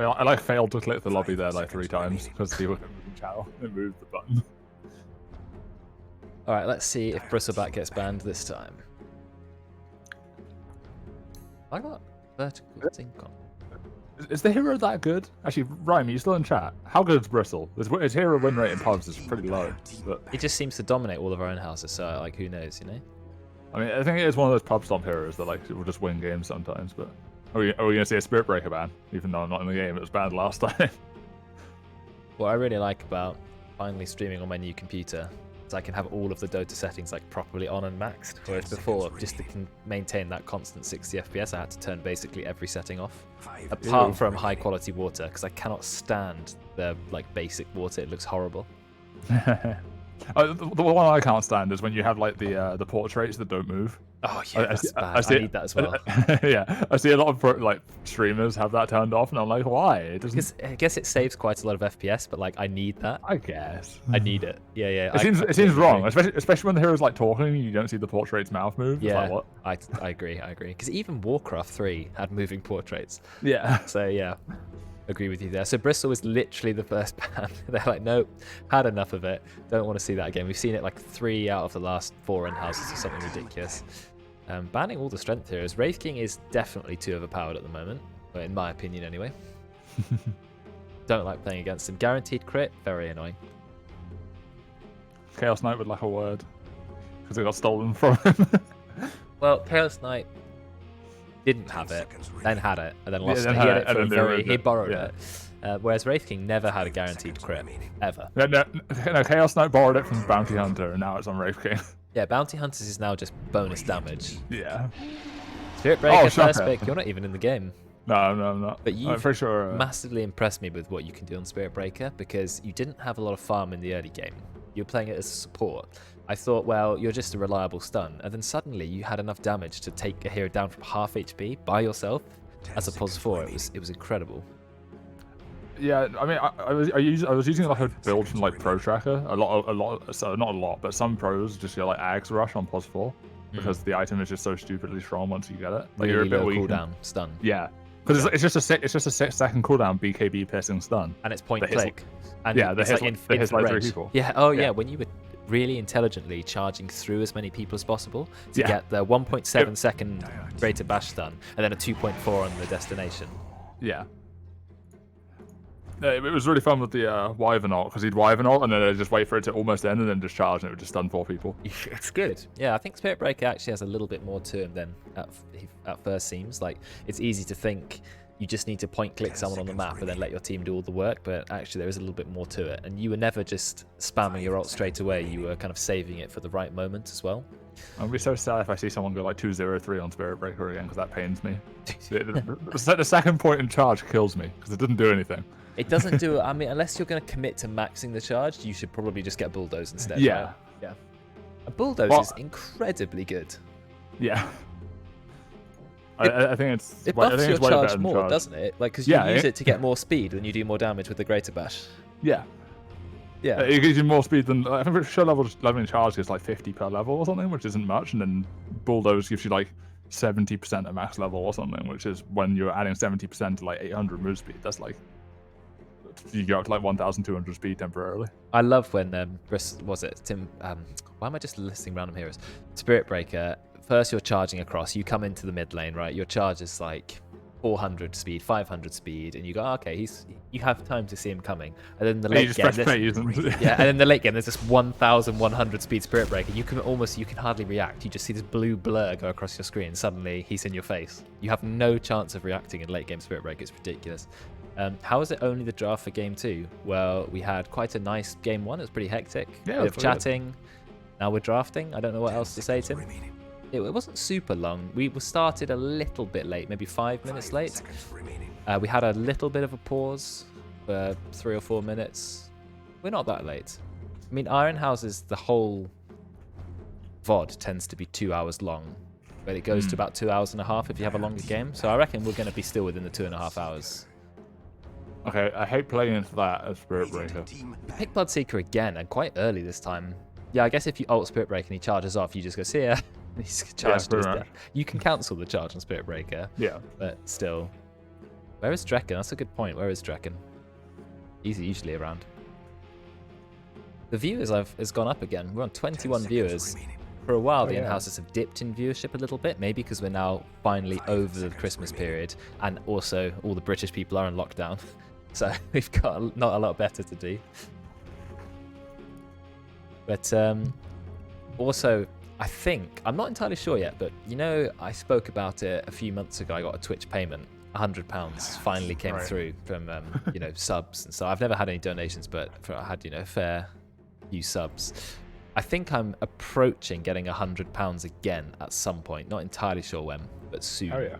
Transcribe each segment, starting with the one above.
I like failed to click the lobby there like 3 times because the channel and moved the button. All right, let's see if Bristleback gets banned this time. I got vertical sync on. Is the hero that good? Actually, Ryan, are you still in chat? How good is Bristle? His hero win rate in pubs is pretty low. But He just seems to dominate all of our own houses, so like, who knows, you know? I mean, I think it is one of those pub stomp heroes that like will just win games sometimes. But are we going to see a Spirit Breaker ban? Even though I'm not in the game, it was banned last time. What I really like about finally streaming on my new computer is I can have all of the Dota settings like properly on and maxed. Whereas before, just to maintain that constant 60 FPS, I had to turn basically every setting off, apart from high quality water, because I cannot stand the like basic water. It looks horrible. The one I can't stand is when you have like the portraits that don't move. Oh yeah, that's bad. I need that as well. Yeah, I see a lot of like streamers have that turned off, and I'm like, why? It doesn't. Because I guess it saves quite a lot of FPS, but like I need that. I guess. I need it. Yeah, yeah. It seems wrong, especially when the hero's like talking, and you don't see the portrait's mouth move. Yeah, it's like, what? I agree. Because even Warcraft 3 had moving portraits. Yeah. So yeah, agree with you there. So Bristol was literally the first ban. They're like, nope, had enough of it. Don't want to see that again. We've seen it like 3 out of the last 4 in-houses or something ridiculous. Banning all the strength heroes. Wraith King is definitely too overpowered at the moment, in my opinion anyway. Don't like playing against him. Guaranteed crit, very annoying. Chaos Knight would like a word because it got stolen from him. Well, Chaos Knight didn't have it, then had it, and then lost then it. He had had it, it and for then very. ruined He it. borrowed Yeah. it. Whereas Wraith King never had a guaranteed crit ever. No, Chaos Knight borrowed it from Bounty Hunter, and now it's on Wraith King. Yeah, Bounty Hunters is now just bonus damage. Yeah. Spirit Breaker shut first up. pick. You're not even in the game. No, I'm not. But I'm you've for sure. massively impressed me with what you can do on Spirit Breaker because you didn't have a lot of farm in the early game. You were playing it as a support. I thought, well, you're just a reliable stun. And then suddenly you had enough damage to take a hero down from half HP by yourself as a pos 4. It was incredible. Yeah, I mean, I was using like a build from like Pro Tracker. So not a lot, but some pros just get like Ags Rush on plus 4 because the item is just so stupidly strong once you get it. Like you're a bit low weak. cooldown stun. Yeah, because it's just a 6-second cooldown BKB piercing stun. And it's point That hits- click. And Yeah, it's that like hits like 3 range. people. Yeah. Oh yeah. Yeah. When you were really intelligently charging through as many people as possible to Yeah. get the 1.7 second greater bash stun and then a 2.4 on the destination. Yeah. It was really fun with the Wyvern ult because he'd Wyvern ult and then I'd just wait for it to almost end and then just charge and it would just stun 4 people. It's good. Yeah, I think Spirit Breaker actually has a little bit more to him than at first seems. Like, it's easy to think you just need to point click someone on the map and then let your team do all the work, but actually there is a little bit more to it. And you were never just spamming your ult straight away, you were kind of saving it for the right moment as well. I'd be so sad if I see someone go like 2-0-3 on Spirit Breaker again because that pains me. The second point in charge kills me because it doesn't do anything. It doesn't do it. I mean, unless you're going to commit to maxing the charge, you should probably just get Bulldoze instead. Yeah. Right? Yeah. A Bulldoze is incredibly good. Yeah. I think it's. It I buffs think your it's way charge better than more, charge. doesn't it? Like, because you use it to get more speed when you do more damage with the Greater Bash. Yeah. Yeah. It gives you more speed than I think show leveling charge is like 50 per level or something, which isn't much, and then Bulldoze gives you like 70% at max level or something, which is when you're adding 70% to like 800 move speed. That's like you go up to like 1,200 speed temporarily. I love when was it Tim? Why am I just listing random heroes? Spirit Breaker. First, you're charging across. You come into the mid lane, right? Your charge is like 400 speed, 500 speed, and you go, okay, you have time to see him coming. And then the late game, yeah, and then the late game, there's this 1,100 speed Spirit Breaker. You can hardly react. You just see this blue blur go across your screen. Suddenly, he's in your face. You have no chance of reacting in late game Spirit Breaker. It's ridiculous. How is it only the draft for game 2? Well, we had quite a nice game 1. It was pretty hectic. Yeah, Bit of chatting. Now we're drafting. I don't know what else to say, Tim. It wasn't super long. We started a little bit late, maybe 5 minutes late. We had a little bit of a pause for 3 or 4 minutes. We're not that late. I mean, Iron Houses, the whole VOD tends to be 2 hours long, but it goes to about 2 hours and a half if you have a longer game. So I reckon we're going to be still within the 2.5 hours. Okay, I hate playing into that as Spirit Breaker. You pick Bloodseeker again, and quite early this time. Yeah, I guess if you ult Spirit Breaker and he charges off, you just go, see ya. He's charged to his death. You can cancel the charge on Spirit Breaker. Yeah. But still. Where is Drekken? That's a good point. Where is Drekken? He's usually around. The viewers has gone up again. We're on 21 viewers. For a while, the in-houses have dipped in viewership a little bit, maybe because we're now finally over the Christmas period, and also all the British people are in lockdown. So we've got not a lot better to do. But also, I think, I'm not entirely sure yet, but you know, I spoke about it a few months ago. I got a Twitch payment. £100 finally came through from you know, subs, and so I've never had any donations, but I had, you know, a fair few subs. I think I'm approaching getting £100 again at some point. Not entirely sure when, but soon. Oh yeah.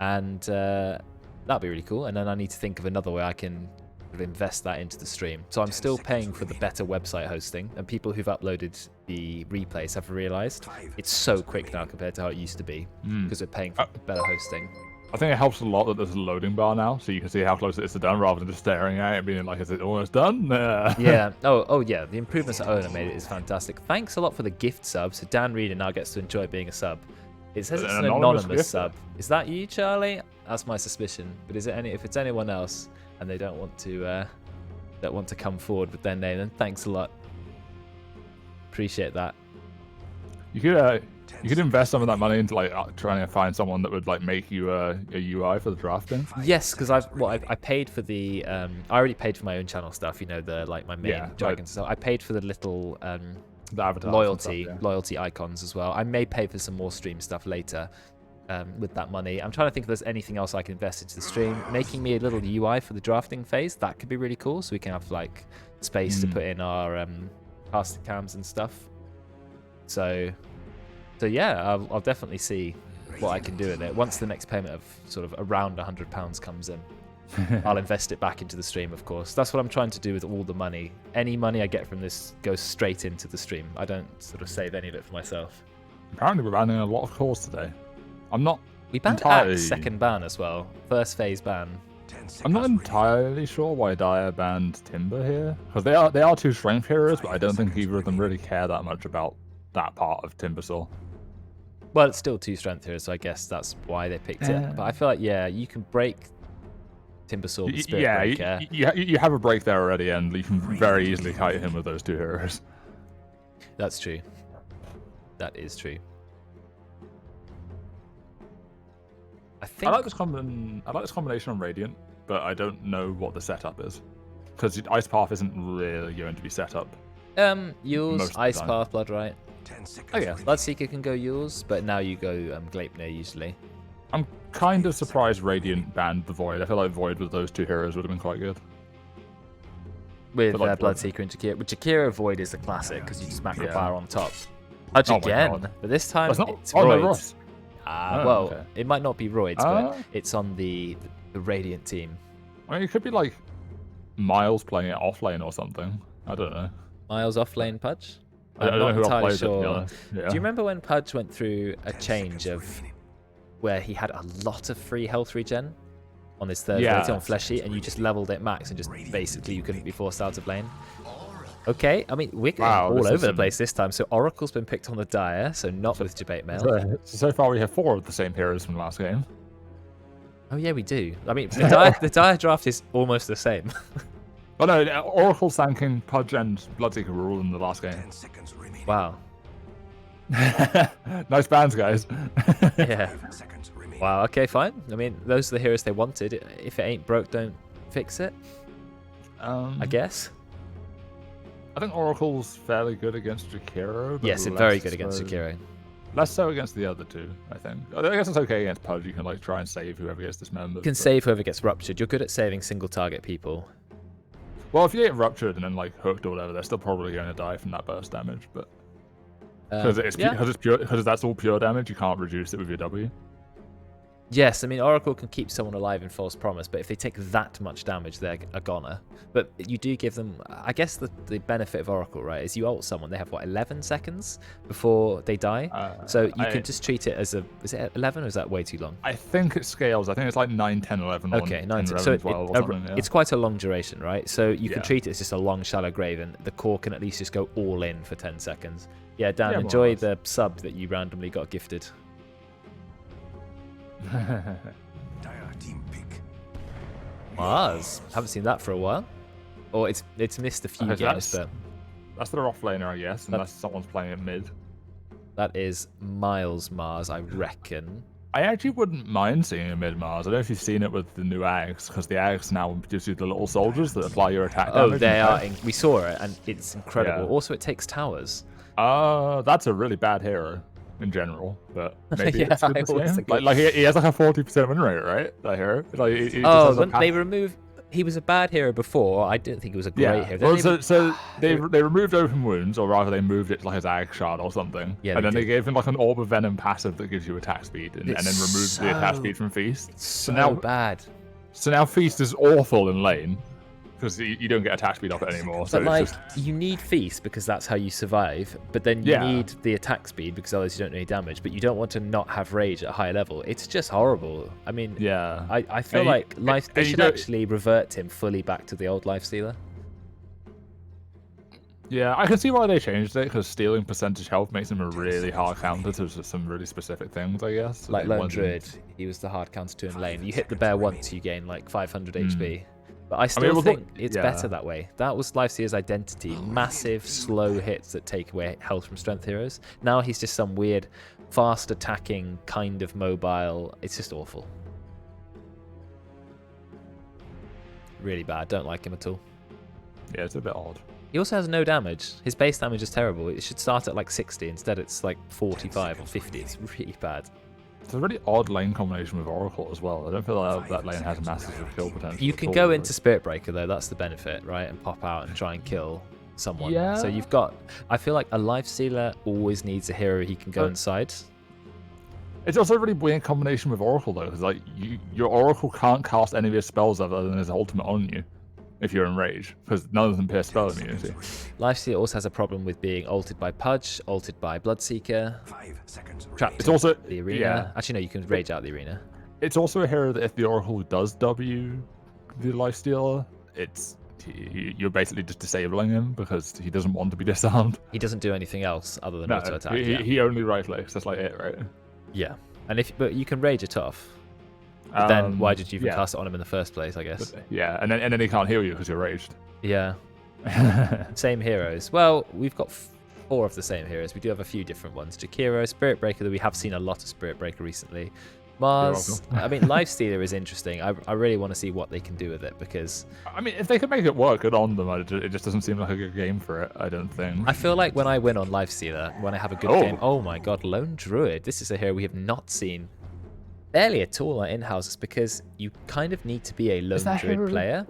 And that'd be really cool. And then I need to think of another way I can invest that into the stream. So I'm still paying for the better website hosting, and people who've uploaded the replays have realized it's so quick now compared to how it used to be, because we're paying for better hosting. I think it helps a lot that there's a loading bar now, so you can see how close it is to done, rather than just staring at it and being like, is it almost done? Yeah. Oh, yeah. The improvements that Owner made it is fantastic. Thanks a lot for the gift sub. So Dan Reeder now gets to enjoy being a sub. It says it's an anonymous sub. Is that you, Charlie? That's my suspicion. But is it if it's anyone else and they don't want to come forward with their name, then thanks a lot. Appreciate that. You could invest some of that money into like trying to find someone that would like make you a UI for the drafting. Yes, because I paid for the I already paid for my own channel stuff. You know, my main dragons. So I paid for the little the avatar loyalty icons as well. I may pay for some more stream stuff later with that money. I'm trying to think if there's anything else I can invest into the stream. Making me a little UI for the drafting phase, that could be really cool. So we can have like space to put in our caster cams and stuff. So yeah, I'll definitely see what I can do with it. Once the next payment of sort of around £100 comes in, I'll invest it back into the stream, of course. That's what I'm trying to do with all the money. Any money I get from this goes straight into the stream. I don't sort of save any of it for myself. Apparently we're banning a lot of cores today. We banned Axe second ban as well. First phase ban. I'm not entirely sure why Dire banned Timber here, because they are two strength heroes, but I don't think either of them really care that much about that part of Timbersaw. Well, it's still 2 strength heroes, so I guess that's why they picked it. But I feel like, yeah, you can break Timbersaw with Spirit Breaker. You have a break there already, and you can very easily kite him with those 2 heroes. That's true. That is true. I like this combination on Radiant, but I don't know what the setup is, because Ice Path isn't really going to be set up. Yules, Ice Path, Blood Right. Oh yeah, Bloodseeker can go Yules, but now you go Gleipnir usually. I'm kind of surprised Radiant banned the Void. I feel like Void with those 2 heroes would have been quite good. With like Bloodseeker and Jakiro. But Jakiro Void is the classic, because you just macro fire on top. Hudge again, but this time it's Roids. Okay. It might not be Roids, but it's on the Radiant team. I mean, it could be like Miles playing it off lane or something. I don't know. Miles off lane Pudge? I'm not entirely sure. Do you remember when Pudge went through a change of where he had a lot of free health regen on his third ability on Fleshy, and you just leveled it max and just basically you couldn't be forced out of lane? Okay, I mean, we're all over the place this time. So Oracle's been picked on the Dire, so not with Debate Mail. So far we have 4 of the same heroes from last game. Oh yeah, we do. I mean, the Dire draft is almost the same. Oh no, Oracle, Sand King, Pudge, and Bloodseeker were all in the last game. Wow. Nice bands, guys. Yeah. Wow, okay, fine. I mean, those are the heroes they wanted. If it ain't broke, don't fix it. I guess. I think Oracle's fairly good against Jakiro. Yes, it's very good against Jakiro. Less so against the other 2, I think. I guess it's okay against Pudge. You can like try and save whoever gets dismembered. You can save whoever gets ruptured. You're good at saving single target people. Well, if you get ruptured and then like hooked or whatever, they're still probably going to die from that burst damage. But because that's all pure damage, you can't reduce it with your W. Yes, I mean, Oracle can keep someone alive in False Promise, but if they take that much damage, they're a goner. But you do give them, I guess the benefit of Oracle, right, is you ult someone, they have, what, 11 seconds before they die? So you can just treat it as is it 11 or is that way too long? I think it scales. I think it's like 9, 10, 11. Okay, 9, 10. So it's quite a long duration, right? So you can treat it as just a long, shallow grave, and the core can at least just go all in for 10 seconds. Yeah, Dan, enjoy the sub that you randomly got gifted. Dire team pick. Mars. Haven't seen that for a while. Or it's missed a few Okay, games, but that's their offlaner, I guess, unless someone's playing it mid. that is Miles Mars, I reckon. I actually wouldn't mind seeing a mid Mars. I don't know if you've seen it with the new Ags, because the Ags now gives you the little soldiers that apply your attack damage. Oh, they are. We saw it, and it's incredible. Yeah. Also, it takes towers. That's a really bad hero in general, but maybe Yeah, it's good I this always game. think Like he has like a 40% win rate, right? That hero. Like, he just Oh, has a they removed. He was a bad hero before. I didn't think he was a great hero. Well, so they removed open wounds, or rather they moved it to like his ag shard or something. Yeah, and then did. they gave him like an orb of venom passive that gives you attack speed, and then removed the attack speed from feast. So now bad. So now feast is awful in lane because you don't get attack speed off it anymore. So But it's like, just, you need feast because that's how you survive. But then you need the attack speed because otherwise you don't do any damage. But you don't want to not have rage at a high level. It's just horrible. I mean, I feel like they should actually revert him fully back to the old Lifestealer. yeah, I can see why they changed it, because stealing percentage health makes him a really hard counter to some really specific things, I guess. Like It Lone wasn't- Druid, he was the hard counter to in lane. You hit the bear once, you gain like 500 HP. But I still think it's better that way. That was Lifestealer's identity. Massive, slow hits that take away health from strength heroes. Now he's just some weird, fast attacking, kind of mobile. It's just awful. Really bad. Don't like him at all. Yeah, it's a bit odd. He also has no damage. His base damage is terrible. It should start at like 60. Instead, it's like 45 or 50. It's really bad. It's a really odd lane combination with Oracle as well. I don't feel like that lane has massive kill potential. You can go into Spirit Breaker though, that's the benefit, right? And pop out and try and kill someone. Yeah. So you've got, I feel like a Lifestealer always needs a hero he can go inside. It's also a really weird combination with Oracle though, because like your Oracle can't cast any of his spells other than his ultimate on you if you're in rage, because none of them pierce spell immunity. Lifestealer also has a problem with being ulted by Pudge, ulted by Bloodseeker, 5 seconds. trapped It's also in the arena. yeah. Actually, no, you can rage out the arena. It's also a hero that if the Oracle does W the Lifestealer, you're basically just disabling him because he doesn't want to be disarmed. He doesn't do anything else other than No, auto attack. he only right clicks. That's like it, right? Yeah. And but you can rage it off. But then why did you even cast it on him in the first place, I guess? But, yeah, and then he can't heal you because you're raged. Yeah. Same heroes. Well, we've got 4 of the same heroes. We do have a few different ones. Jakiro, Spirit Breaker, that we have seen a lot of Spirit Breaker recently. Mars, I mean, Lifestealer is interesting. I really want to see what they can do with it because... I mean, if they can make it work good on them, it just doesn't seem like a good game for it, I don't think. I feel like when I win on Lifestealer, when I have a good game... Oh my god, Lone Druid. This is a hero we have not seen barely at all at Inhouse. It's because you kind of need to be a Lone Druid player.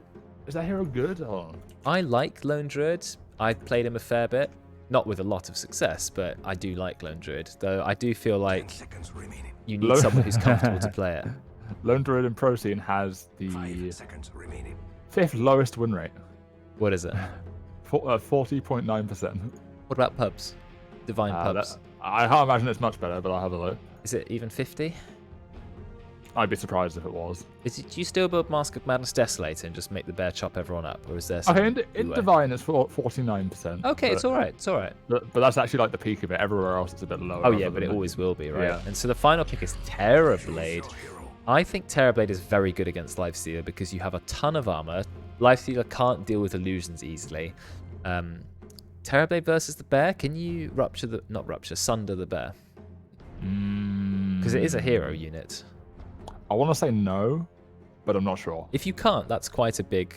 Is that hero good? Or? I like Lone Druid. I've played him a fair bit. Not with a lot of success, but I do like Lone Druid. Though I do feel like you need someone who's comfortable to play it. Lone Druid in Pro Scene has the 5th lowest win rate. What is it? 40.9%. What about pubs? Divine pubs? I can't imagine it's much better, but I'll have a look. Is it even 50? I'd be surprised if it was. Do you still build Mask of Madness Desolator and just make the bear chop everyone up? Or is there Okay, in Divine it's 49%. Okay, it's alright, it's alright. But that's actually like the peak of it. Everywhere else it's a bit lower. Oh yeah, but it always will be, right? Yeah. And so the final pick is Terrorblade. I think Terrorblade is very good against Lifestealer because you have a ton of armor. Lifestealer can't deal with illusions easily. Terrorblade versus the bear, can you sunder the bear? Because it is a hero unit. I want to say no, but I'm not sure. If you can't, that's quite a big...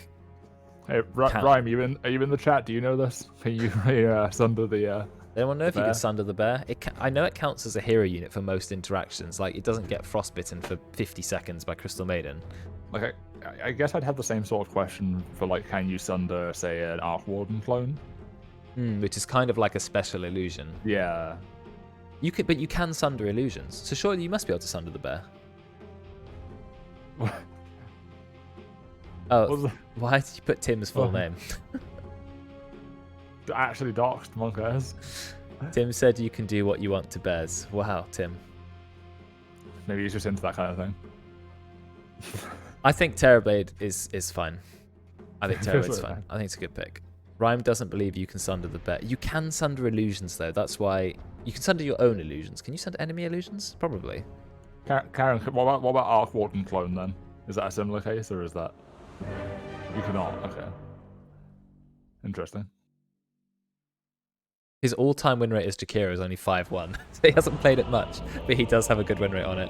Hey, Rhyme, are you in the chat? Do you know this? Can you sunder the... Anyone know if you can sunder the bear? I know it counts as a hero unit for most interactions. Like, it doesn't get frostbitten for 50 seconds by Crystal Maiden. Like, I guess I'd have the same sort of question for, like, can you sunder, say, an Arc Warden clone? Which is kind of like a special illusion. Yeah. But you can sunder illusions. So surely you must be able to sunder the bear. Oh, why did you put Tim's full name? Actually doxed, monkers. Tim said you can do what you want to bears. Wow, Tim. Maybe he's just into that kind of thing. I think Terrorblade is fine. I think Terrorblade's fine. I think it's a good pick. Rhyme doesn't believe you can sunder the bear. You can sunder illusions, though. That's why... You can sunder your own illusions. Can you sunder enemy illusions? Probably. Karen, what about Arc Warden clone then? Is that a similar case, or is that... You cannot. Okay. Interesting. His all-time win rate as Jakiro is only 5-1, so he hasn't played it much, but he does have a good win rate on it.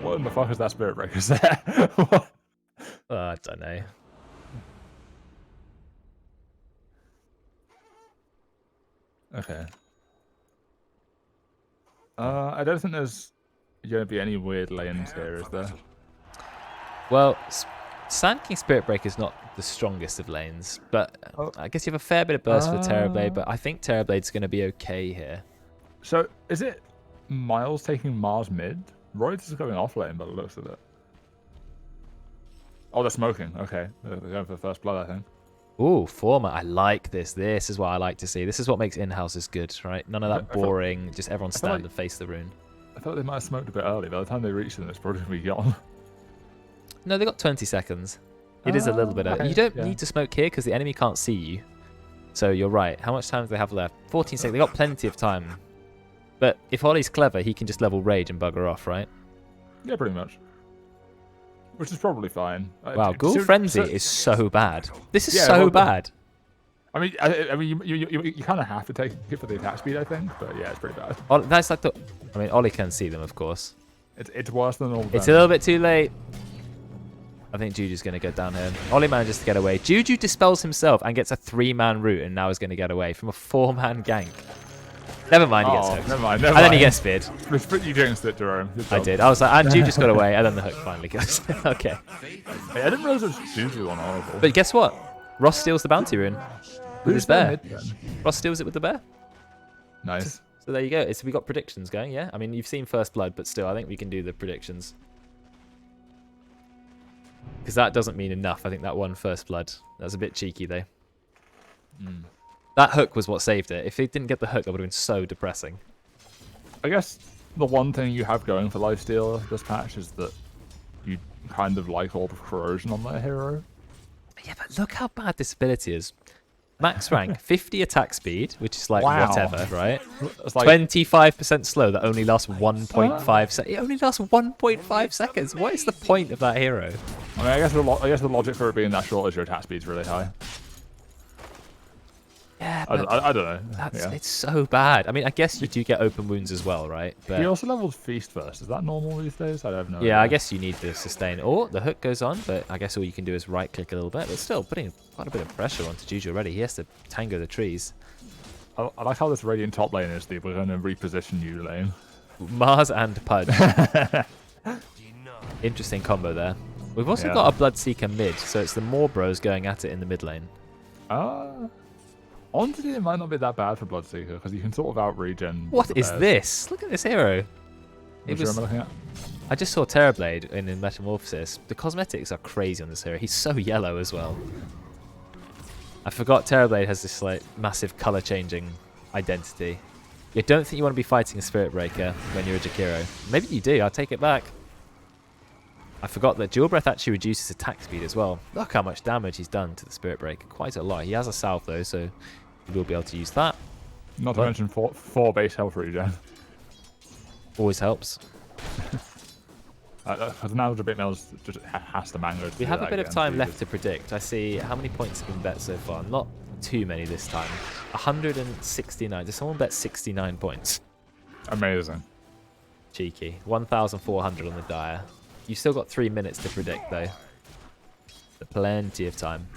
What in the fuck is that Spirit Breaker there? I don't know. Okay. I don't think there's going to be any weird lanes here, is there? Well, Sand King Spirit Breaker is not the strongest of lanes, but I guess you have a fair bit of burst for Terrorblade, but I think Terrorblade's going to be okay here. So, is it Miles taking Mars mid? Royds is going off lane by the looks of it. Oh, they're smoking. Okay. They're going for the first blood, I think. Ooh, format. I like this. This is what I like to see. This is what makes in-houses good, right? None of that boring, just everyone stand and face the rune. I thought they might have smoked a bit early. By the time they reach them, it's probably going to be gone. No, they got 20 seconds. It is a little bit early. You don't need to smoke here because the enemy can't see you. So you're right. How much time do they have left? 14 seconds. They got plenty of time. But if Ollie's clever, he can just level Rage and bugger off, right? Yeah, pretty much. Which is probably fine. Wow, Ghoul Frenzy is so bad. This is bad. I mean, you kind of have to take it for the attack speed, I think. But yeah, it's pretty bad. That's like the... I mean, Ollie can see them, of course. It's worse than all. It's a little bit too late. I think Juju's going to go down here. Ollie manages to get away. Juju dispels himself and gets a 3-man route and now is going to get away from a 4-man gank. Never mind, he gets hooked. Never mind. And then he gets speared. You jinxed it, Jerome. I did. I was like, and Juju just got away, and then the hook finally goes. Okay. Hey, I didn't realize it was Juju on Horrible. But guess what? Ross steals the bounty rune with his bear. Ross steals it with the bear. Nice. So there you go. We got predictions going, yeah? I mean, you've seen First Blood, but still, I think we can do the predictions. Because that doesn't mean enough. I think that one First Blood. That's a bit cheeky, though. That hook was what saved it. If they didn't get the hook, that would have been so depressing. I guess the one thing you have going for Lifestealer this patch is that you kind of like all the corrosion on their hero. Yeah, but look how bad this ability is. Max rank, 50 attack speed, which is like whatever, right? It's like 25% slow that only lasts 1.5 seconds. It only lasts 1.5 seconds. What is the point of that hero? I mean, I guess the logic for it being that short is your attack speed's really high. Yeah, I don't know. It's so bad. I mean, I guess you do get open wounds as well, right? But he also leveled Feast first. Is that normal these days? I don't know. Yeah, I guess you need to sustain. Oh, the hook goes on, but I guess all you can do is right-click a little bit. But still, putting quite a bit of pressure onto Juju already. He has to tango the trees. I like how this Radiant top lane is. We're going to reposition you lane. Mars and Pudge. Interesting combo there. We've also got a Bloodseeker mid, so it's the Morbros going at it in the mid lane. Honestly, it might not be that bad for Bloodseeker because you can sort of out-regen. What is this? Look at this hero. Which hero am I looking at? I just saw Terrorblade in Metamorphosis. The cosmetics are crazy on this hero. He's so yellow as well. I forgot Terrorblade has this like massive color-changing identity. You don't think you want to be fighting a Spirit Breaker when you're a Jakiro. Maybe you do. I'll take it back. I forgot that Dual Breath actually reduces attack speed as well. Look how much damage he's done to the Spirit Breaker. Quite a lot. He has a salve though, so he will be able to use that. Not to mention four base health regen. Always helps. Because now the bit mails just has to mango. We have a bit of time left to predict. I see how many points have been bet so far. Not too many this time. 169. Does someone bet 69 points? Amazing. Cheeky. 1,400 on the Dire. You've still got 3 minutes to predict, though. So plenty of time.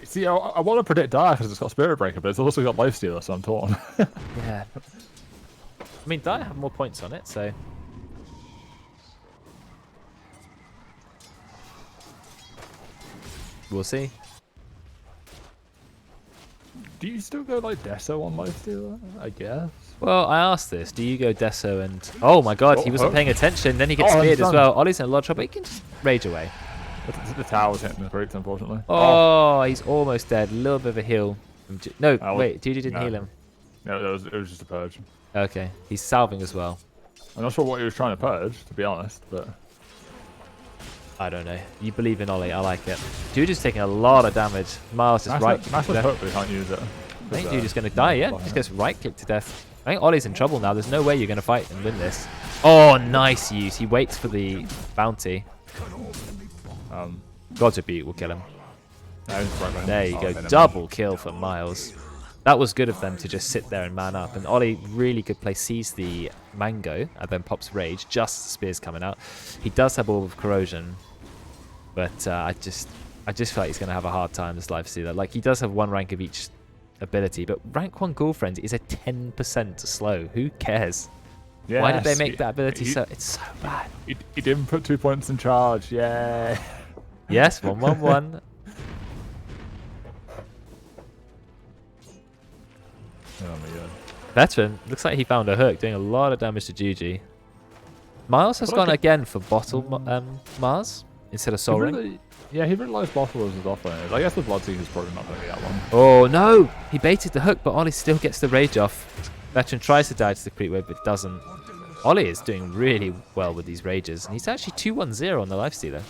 See, I want to predict Dire because it's got Spirit Breaker, but it's also got Lifestealer, so I'm torn. Yeah. I mean, Dire have more points on it, so... We'll see. Do you still go like Deso on Lifestealer? I guess. Well, I asked this. Do you go Deso and... Oh my god, he wasn't paying attention. Then he gets speared as well. Ollie's in a lot of trouble. He can just rage away. The tower's hitting the groups, unfortunately. Oh, he's almost dead. A little bit of a heal. No, wait. Juju didn't heal him. No, it was just a purge. Okay. He's salving as well. I'm not sure what he was trying to purge, to be honest, but... I don't know. You believe in Ollie. I like it. Juju's taking a lot of damage. Miles just Massive hope, but he can't use it. I think Juju's going to die, yeah? Just gets right-clicked to death. I think Ollie's in trouble now. There's no way you're going to fight and win this. Oh, nice use. He waits for the bounty. God's rebuke will kill him. There you go. Double kill for Miles. That was good of them to just sit there and man up. And Ollie, really good play, sees the mango and then pops rage. Just spears coming out. He does have Orb of Corrosion. But I just feel like he's going to have a hard time this life stealer. Like, he does have 1 rank of each ability, but rank 1 Girlfriend is a 10% slow. Who cares? Yes, why did they make that ability so... It's so bad. He didn't put 2 points in charge. Yeah. Yes, 1-1-1. Oh my god. Veteran, looks like he found a hook, doing a lot of damage to GG. Miles has gone again for bottle Mars instead of Soul Ring. Yeah, he realised bottle was his offlane. I guess the Bloodseeker's probably not going to get one. Oh no! He baited the hook, but Ollie still gets the rage off. Veteran tries to die to the creep wave, but doesn't. Ollie is doing really well with these rages, and he's actually 2-1-0 on the lifestealer.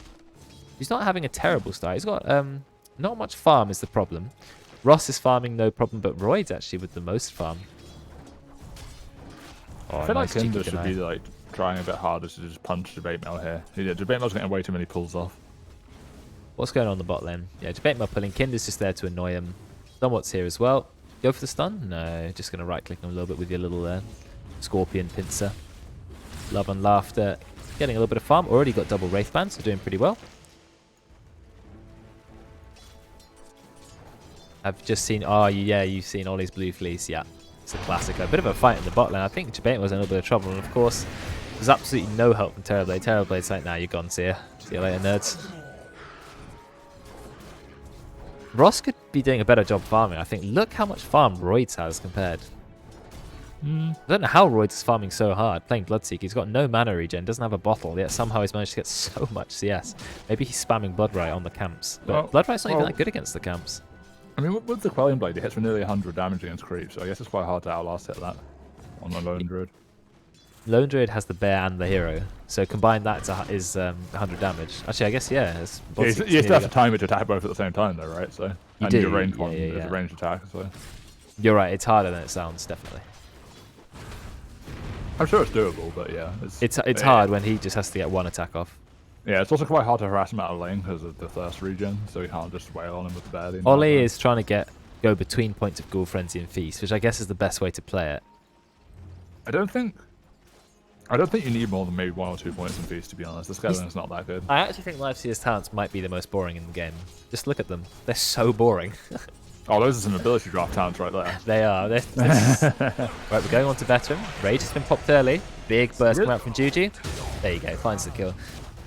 He's not having a terrible start. He's got not much farm is the problem. Ross is farming, no problem, but Royd's actually with the most farm. Oh, I feel like Kinder should be like trying a bit harder to just punch Debate Mail here. Yeah, Debate Mail's getting way too many pulls off. What's going on the bot lane? Yeah, Debate Mail pulling. Kinder's just there to annoy him. Somewhat's here as well. Go for the stun? No, just going to right click him a little bit with your little scorpion pincer. Love and Laughter. Getting a little bit of farm. Already got double Wraithband, so doing pretty well. I've just seen... Oh, yeah, you've seen Ollie's Blue Fleece. Yeah, it's a classic. A bit of a fight in the bot lane. I think Debate was in a little bit of trouble. And, of course, there's absolutely no help from Terrorblade. Terrorblade's like, nah, you're gone. See ya. See you later, nerds. Ross could be doing a better job farming. I think, look how much farm Royds has compared. I don't know how Royds is farming so hard. Playing Bloodseeker, he's got no mana regen, doesn't have a bottle, yet somehow he's managed to get so much CS. Maybe he's spamming Bloodright on the camps. But Bloodright's not even that good against the camps. I mean, with the Quelling Blade, it hits for nearly 100 damage against creeps, so I guess it's quite hard to outlast hit that on the Lone Druid. Lone Druid has the bear and the hero, so combine that is 100 damage. Actually, I guess, yeah. You still have to time it to attack both at the same time, though, right? So you do. Your ranged one is a ranged attack, so... You're right, it's harder than it sounds, definitely. I'm sure it's doable, but yeah. It's hard when he just has to get 1 attack off. Yeah, it's also quite hard to harass him out of lane because of the thirst regen, so you can't just wail on him with the bear. Ollie is trying to go between points of Ghoul Frenzy and Feast, which I guess is the best way to play it. I don't think you need more than maybe 1 or 2 points in Feast, to be honest. The skeleton's not that good. I actually think Lifesteal's talents might be the most boring in the game. Just look at them. They're so boring. Oh, those are some ability draft talents right there. They are. Right, we're going on to Veteran. Rage has been popped early. Big burst coming out from Juju. There you go, finds the kill.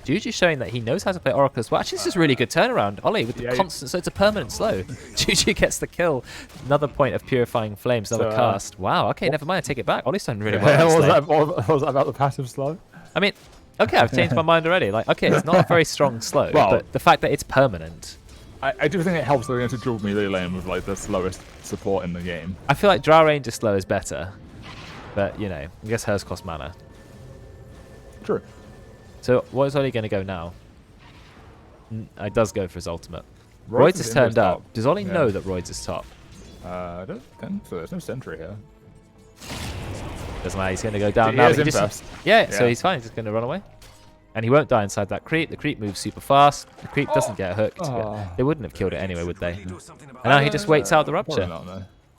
Juju's showing that he knows how to play Oracle as well. Actually, this is a really good turnaround. Ollie with the constant, so it's a permanent slow. Juju gets the kill. Another point of Purifying Flames, another cast. Wow, okay, never mind, I take it back. Ollie's done really well. What was that about the passive slow? I mean, okay, I've changed my mind already. Like, okay, it's not a very strong slow, but the fact that it's permanent. I do think it helps against a dual melee lane with like the slowest support in the game. I feel like Drow Ranger slow is better, but you know, I guess hers costs mana. True. So what is Ollie going to go now? He does go for his ultimate. Royds has turned up. Does Ollie know that Royds is top? I don't think so. There's no sentry here. Doesn't matter. He's going to go down now. Yeah, so he's fine. He's just going to run away. And he won't die inside that creep. The creep moves super fast. The creep doesn't get hooked. They wouldn't have killed it anyway, would they? And now he just waits out the rupture.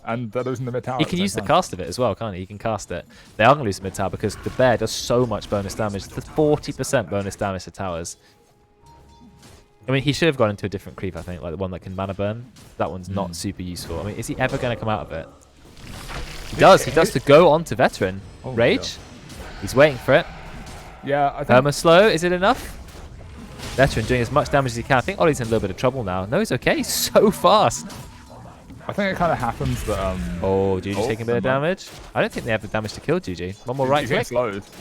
And they're losing the mid tower. He can use the cast of it as well, can't he? He can cast it. They are going to lose the mid tower because the bear does so much bonus damage. The 40% bonus damage to towers. I mean, he should have gone into a different creep, I think, like the one that can mana burn. That one's not super useful. I mean, is he ever going to come out of it? He does. He does to go on to Veteran. Rage. He's waiting for it. Yeah, I think... slow. Is it enough? Veteran doing as much damage as he can. I think Ollie's in a little bit of trouble now. No, he's okay. He's so fast. I think it kind of happens that... oh, Juju's taking a bit of damage. I don't think they have the damage to kill Juju. One more right click. He's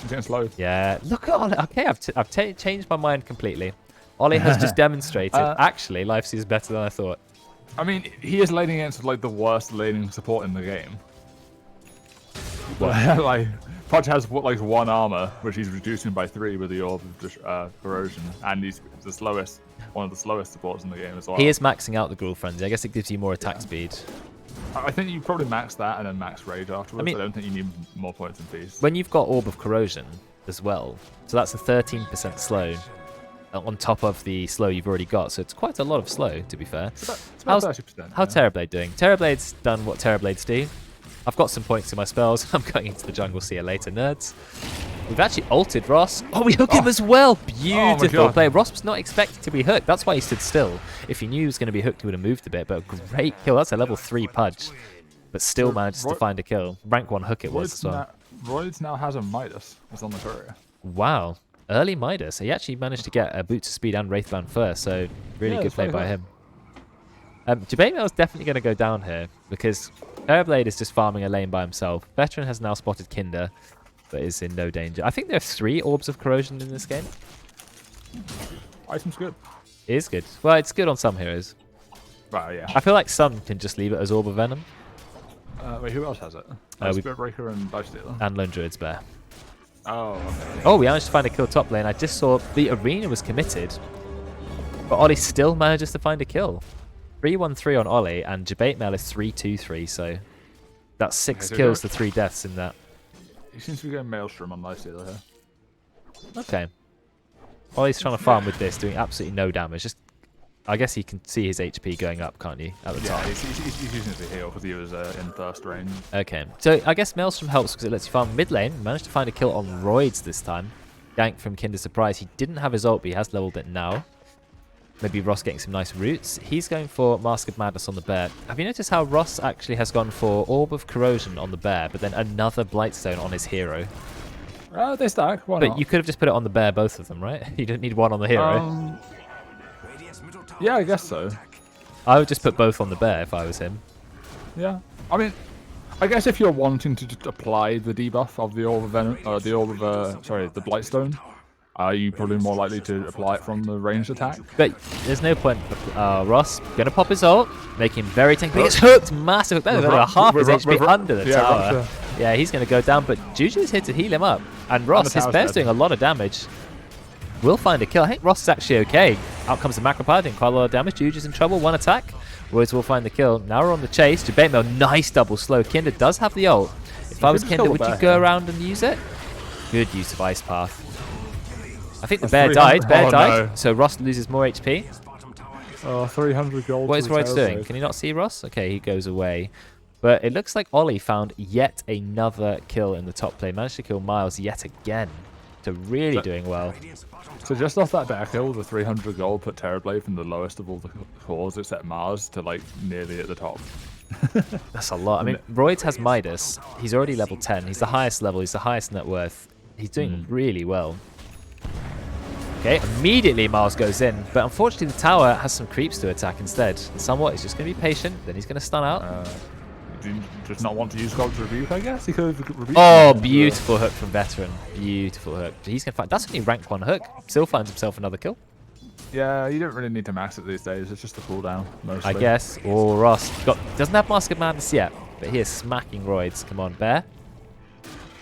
getting slowed. Yeah. Look at Ollie. Okay, I've changed my mind completely. Ollie has just demonstrated, actually, Lifesteal is better than I thought. I mean, he is laning against like the worst laning support in the game. Like, Podge has like 1 armor, which he's reducing by 3 with the Orb of Corrosion, and he's the slowest, one of the slowest supports in the game as well. He is maxing out the Ghoul Frenzy. I guess it gives you more attack speed. I think you probably max that and then max Rage afterwards. I mean, don't think you need more points than Feast. When you've got Orb of Corrosion as well, so that's a 13% slow on top of the slow you've already got, so it's quite a lot of slow, to be fair. It's about 30%. How's Terrorblade doing? Terrorblade's done what Terrorblades do. I've got some points in my spells. I'm going into the jungle, see you later, nerds. We've actually ulted Ross. Oh, we hook him as well. Beautiful play. Ross was not expected to be hooked. That's why he stood still. If he knew he was going to be hooked, he would have moved a bit. But a great kill. That's a level 3 Pudge. But still manages to find a kill. Rank 1 hook it was as well. Roids now has a Midas. It's on the courier. Wow. Early Midas. He actually managed to get a Boots of Speed and Wraithbound first. So really good play by him. Debate Mail's definitely going to go down here because Terrorblade is just farming a lane by himself. Veteran has now spotted Kinder, but is in no danger. I think there are 3 Orbs of Corrosion in this game. Item's good. It is good. Well, it's good on some heroes. Right, yeah. I feel like some can just leave it as Orb of Venom. Wait, who else has it? Spirit Breaker and Dice Stealer. And Lone Druid's Bear. Oh, okay. Oh, we managed to find a kill top lane. I just saw the arena was committed, but Ollie still manages to find a kill. 3-1-3 on Ollie, and Debate Mail is 3-2-3, so that's 6 kills to 3 deaths in that. He seems to be going Maelstrom on Dice Stealer here. Okay. Ollie's trying to farm with this, doing absolutely no damage. Just, I guess you can see his HP going up, can't you, at the top? Yeah, he's using it to heal because he was in first range. Okay, so I guess Maelstrom helps because it lets you farm mid lane. Managed to find a kill on Roids this time. Gank from Kinder Surprise. He didn't have his ult, but he has leveled it now. Maybe Ross getting some nice roots. He's going for Mask of Madness on the bear. Have you noticed how Ross actually has gone for Orb of Corrosion on the bear, but then another Blightstone on his hero? They stack. Why but not? You could have just put it on the bear, both of them, right? You didn't need one on the hero. Yeah, I guess so. I would just put both on the bear if I was him. Yeah. I mean, I guess if you're wanting to just apply the debuff of the Orb of Venom, the Blightstone, you probably more likely to apply it from the ranged attack. But there's no point. Ross gonna pop his ult, make him very tanky. He gets hooked, massive. That's got half his HP under the tower. Yeah, he's gonna go down. But Juju's here to heal him up, and Ross, his bear's doing a lot of damage. Will find a kill. I think Ross is actually okay. Out comes the Macropod, doing quite a lot of damage. Juju's in trouble. 1 attack. Royce will find the kill. Now we're on the chase. Debate Mail, nice double slow. Kinder does have the ult. If I was Kinder, would you go around and use it? Good use of Ice Path. I think the bear died. Bear died. No. So Ross loses more HP. Oh, 300 gold. What is Royce doing? Can you not see Ross? Okay, he goes away. But it looks like Ollie found yet another kill in the top lane. Managed to kill Miles yet again. So really doing well. So just off that bear kill, the 300 gold put Terrorblade from the lowest of all the cores except Mars to like nearly at the top. That's a lot. I mean, Royds has Midas. He's already level 10. He's the highest level. He's the highest net worth. He's doing really well. Okay, immediately Miles goes in, but unfortunately the tower has some creeps to attack instead. And somewhat, he's just going to be patient, then he's going to stun out. Do you just not want to use God's Rebuke, I guess? He could have rebuked beautiful hook from Veteran. Beautiful hook. He's going to find... That's only rank 1 hook. Still finds himself another kill. Yeah, you don't really need to max it these days. It's just a cooldown, mostly. I guess. Oh, Ross doesn't have Mask of Madness yet, but he is smacking Roids. Come on, Bear.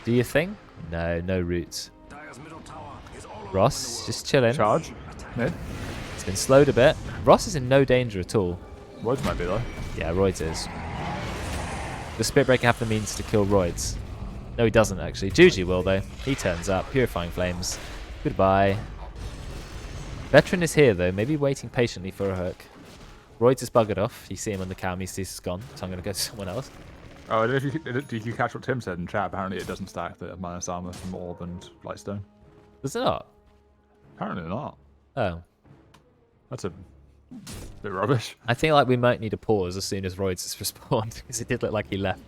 Do your thing. No, no roots. Ross, just chilling. Charge. Mid. It's been slowed a bit. Ross is in no danger at all. Roids might be though. Yeah, Roids is. Does Spirit Breaker have the means to kill Roids? No, he doesn't actually. Juju will though. He turns up. Purifying Flames. Goodbye. Veteran is here though, maybe waiting patiently for a hook. Roids is buggered off. You see him on the cam, he sees he's gone. So I'm going to go to someone else. Oh, I don't know if did you catch what Tim said in chat? Apparently it doesn't stack the minus armor from Orb and Blightstone. Does it not? Apparently not. Oh. That's a bit rubbish. I think like we might need a pause as soon as Roids has respawned, because it did look like he left.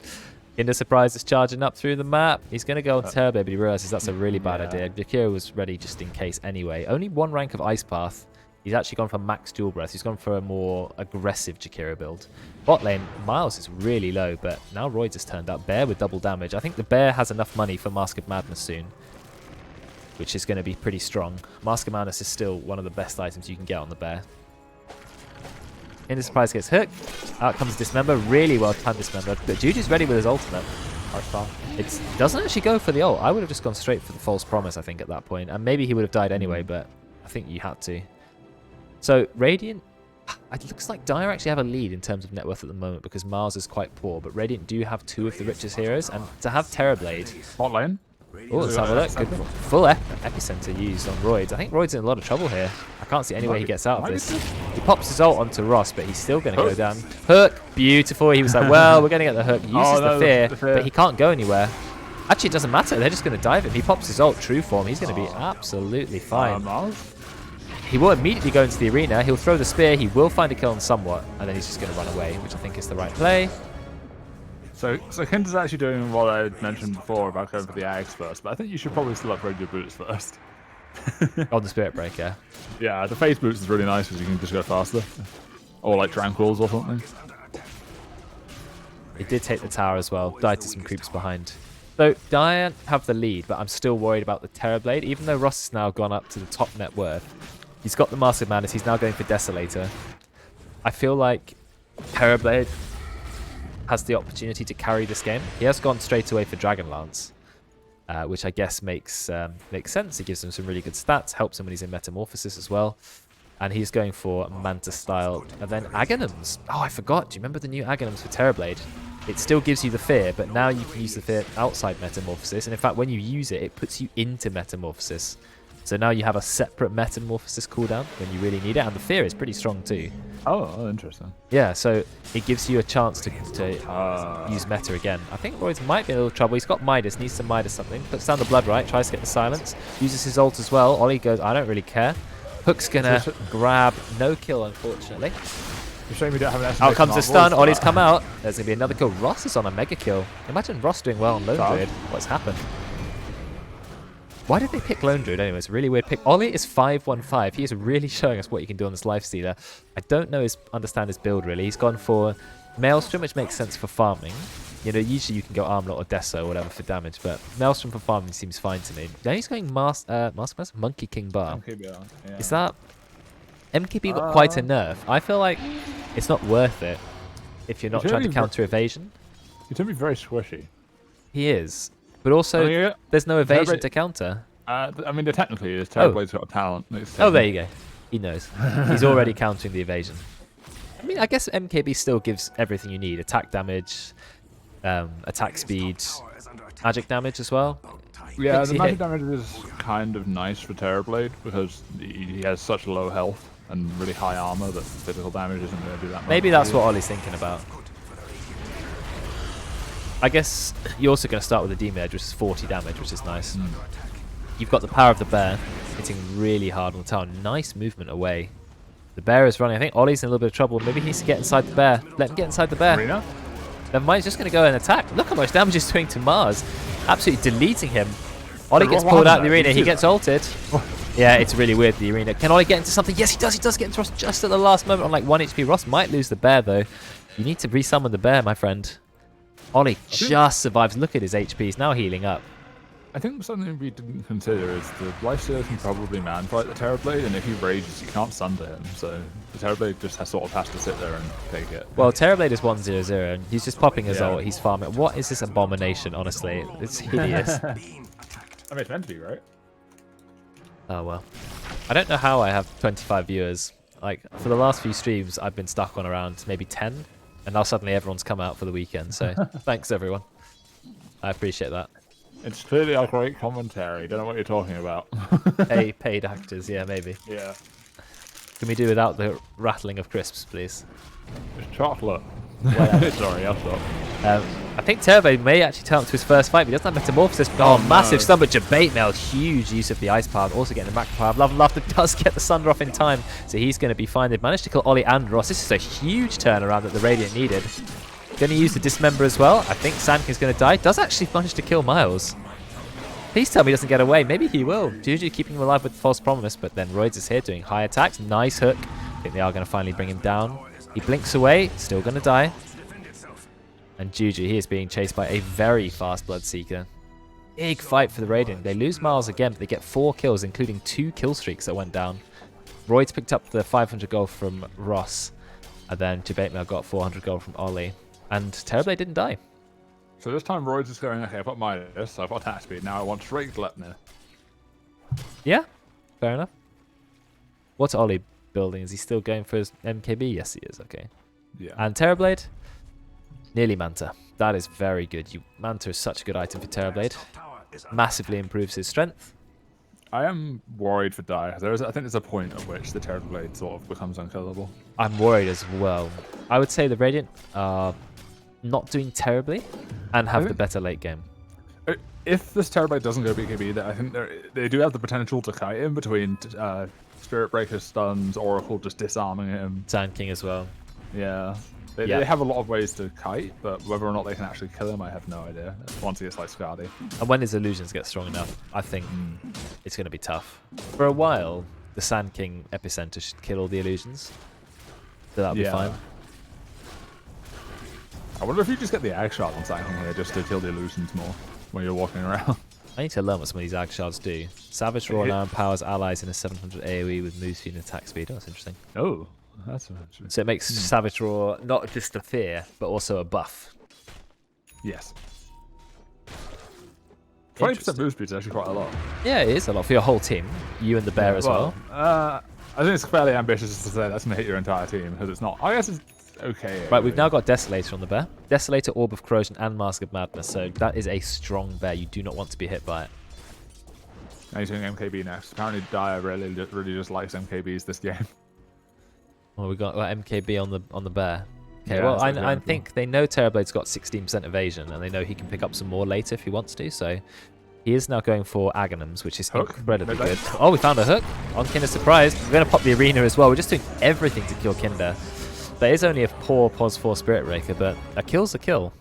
Kinder Surprise is charging up through the map. He's going to go on Terrorblade, but he realizes that's a really bad idea. Jakiro was ready just in case anyway. Only 1 rank of Ice Path. He's actually gone for max dual breath. He's gone for a more aggressive Jakiro build. Bot lane, Miles is really low, but now Roids has turned up. Bear with double damage. I think the Bear has enough money for Mask of Madness soon, which is going to be pretty strong. Mask of Madness is still one of the best items you can get on the Bear. Kinder Surprise gets hooked. Out comes Dismember. Really well timed Dismember. But Juju's ready with his ultimate. It doesn't actually go for the ult. I would have just gone straight for the False Promise, I think, at that point. And maybe he would have died anyway, but I think you had to. So Radiant It looks like Dire actually have a lead in terms of net worth at the moment because Mars is quite poor, but Radiant do have 2 of the richest heroes, and to have Terrorblade... Bot lane. Oh, let's have a look. Good. Full epicenter used on Roids. I think Roids in a lot of trouble here. I can't see any way he gets out of this. He pops his ult onto Ross, but he's still going to go down. Hook! Beautiful. He was like, well, we're going to get the hook. Uses the fear, but he can't go anywhere. Actually, it doesn't matter. They're just going to dive him. He pops his ult true form. He's going to be absolutely fine. He will immediately go into the arena. He'll throw the spear. He will find a kill on somewhat, and then he's just going to run away, which I think is the right play. So Kinder's actually doing what I mentioned before about going for the Ags first, but I think you should probably still upgrade your boots first. On the Spirit Breaker. Yeah, the phase boots is really nice because you can just go faster. Or like Tranquils or something. He did take the tower as well. Died to some creeps behind. So Dire have the lead, but I'm still worried about the Terrorblade. Even though Ross has now gone up to the top net worth, he's got the Master of Madness. He's now going for Desolator. I feel like Terrorblade has the opportunity to carry this game. He has gone straight away for Dragonlance, which I guess makes sense. It gives him some really good stats, helps him when he's in Metamorphosis as well. And he's going for Manta style. And then Aghanims. Oh, I forgot. Do you remember the new Aghanims for Terrorblade? It still gives you the fear, but now you can use the fear outside Metamorphosis. And in fact, when you use it, it puts you into Metamorphosis. So now you have a separate Metamorphosis cooldown when you really need it. And the fear is pretty strong too. Oh, interesting. Yeah, so it gives you a chance to use meta again. I think Royds might be in a little trouble. He's got Midas, needs to Midas something. Puts down the Blood Right, tries to get the silence. Uses his ult as well. Ollie goes, I don't really care. Hook's gonna grab no kill, unfortunately. Shame we don't have an Out comes the stun. Ollie's come out. There's gonna be another kill. Ross is on a mega kill. Imagine Ross doing well on Lone Druid. What's happened? Why did they pick Lone Druid anyway? It's a really weird pick. Ollie is 515. He is really showing us what you can do on this Lifestealer. I don't understand his build really. He's gone for Maelstrom, which makes sense for farming. You know, usually you can go Armlet or Deso or whatever for damage, but Maelstrom for farming seems fine to me. Now he's going Monkey King Bar. MKB, yeah. Is that... MKB got quite a nerf. I feel like it's not worth it if you're not trying to counter evasion. He turned me very squishy. He is. But also, there's no evasion to counter. I mean, technically, his Terrorblade's got a talent. Oh, there you go. He knows. He's already countering the evasion. I mean, I guess MKB still gives everything you need. Attack damage, attack speed, magic damage as well. Yeah, the magic damage is kind of nice for Terrorblade because he has such low health and really high armor that physical damage isn't going to do that much. Maybe that's what Ollie's thinking about. I guess you're also going to start with a Demon Edge, which is 40 damage, which is nice. You've got the power of the bear, hitting really hard on the tower. Nice movement away. The bear is running. I think Ollie's in a little bit of trouble. Maybe he needs to get inside the bear. Let him get inside the bear. Arena? Never mind, he's just going to go and attack. Look how much damage he's doing to Mars. Absolutely deleting him. Ollie gets pulled out of the arena. He gets ulted. Yeah, it's really weird, the arena. Can Ollie get into something? Yes, he does. He does get into Ross just at the last moment on like 1 HP. Ross might lose the bear, though. You need to resummon the bear, my friend. Ollie just survives. Look at his HP. He's now healing up. I think something we didn't consider is the Lifestealer can probably man-fight the Terrorblade, and if he rages, you can't sunder him. So the Terrorblade just has to sit there and take it. Well, Terrorblade is 1-0-0, and he's just popping his ult. He's farming. What is this abomination, honestly? It's hideous. I mean, it's meant to be, right? Oh, well. I don't know how I have 25 viewers. Like, for the last few streams, I've been stuck on around maybe 10, and now suddenly everyone's come out for the weekend. So thanks, everyone. I appreciate that. It's clearly a great commentary. Don't know what you're talking about. Hey, paid actors, yeah, maybe. Yeah. Can we do without the rattling of crisps, please? It's chocolate. Well, sorry, I'll stop. I think Turbo may actually turn up to his first fight, but he doesn't have Metamorphosis. Oh, massive stun, but Jabate Mail, huge use of the Ice Power, also getting the Macro Power. Love and Laughter does get the Sunder off in time, so he's going to be fine. They've managed to kill Ollie and Ross. This is a huge turnaround that the Radiant needed. Going to use the Dismember as well. I think Sandking's going to die. Does actually manage to kill Miles. Please tell me he doesn't get away. Maybe he will. Juju keeping him alive with False Promise, but then Roids is here doing high attacks. Nice hook. I think they are going to finally bring him down. He blinks away. Still going to die. And Juju, he is being chased by a very fast Bloodseeker. Big fight for the Radiant. They lose Miles again, but they get 4 kills, including 2 kill streaks that went down. Roids picked up the 500 gold from Ross. And then Jabate got 400 gold from Ollie. And Terrorblade didn't die. So this time Roids is going, okay, I've got Midas, so I've got attack speed. Now I want straight Glepnir. Yeah, fair enough. What's Ollie building. Is he still going for his MKB? Yes, he is. Okay. Yeah. And Terrorblade? Nearly Manta. That is very good. Manta is such a good item for Terrorblade. Massively improves his strength. I am worried for Dire. I think there's a point at which the Terrorblade sort of becomes unkillable. I'm worried as well. I would say the Radiant are not doing terribly and have the better late game. If this Terrorblade doesn't go BKB, I think they do have the potential to kite him between Spirit Breaker stuns, Oracle just disarming him. Sand King as well. Yeah. They have a lot of ways to kite, but whether or not they can actually kill him, I have no idea. Once he gets like Scardy. And when his illusions get strong enough, I think it's going to be tough. For a while, the Sand King Epicenter should kill all the illusions. So that'll be fine. I wonder if you just get the Ag Shard on Sand King here just to kill the illusions more when you're walking around. I need to learn what some of these Ag Shards do. Savage Roar now empowers allies in a 700 AoE with move speed and attack speed. Oh, that's interesting. Oh. That's interesting. So it makes Savage Roar not just a fear, but also a buff. Yes. 20% move speed is actually quite a lot. Yeah, it is a lot for your whole team. You and the bear as well. I think it's fairly ambitious to say that's going to hit your entire team, because it's not. I guess it's okay. Right, we've now got Desolator on the bear. Desolator, Orb of Corrosion, and Mask of Madness. So that is a strong bear. You do not want to be hit by it. And he's doing MKB next. Apparently Dire really just likes MKBs this game. Well, we got MKB on the bear. Okay, Yeah, well, I think they know Terrorblade's got 16% evasion, and they know he can pick up some more later if he wants to, so he is now going for Aghanims, which is incredibly good. Oh, we found a hook on Kinder's surprise. We're going to pop the arena as well. We're just doing everything to kill Kinder. That is only a poor POS 4 Spirit Breaker, but a kill's a kill.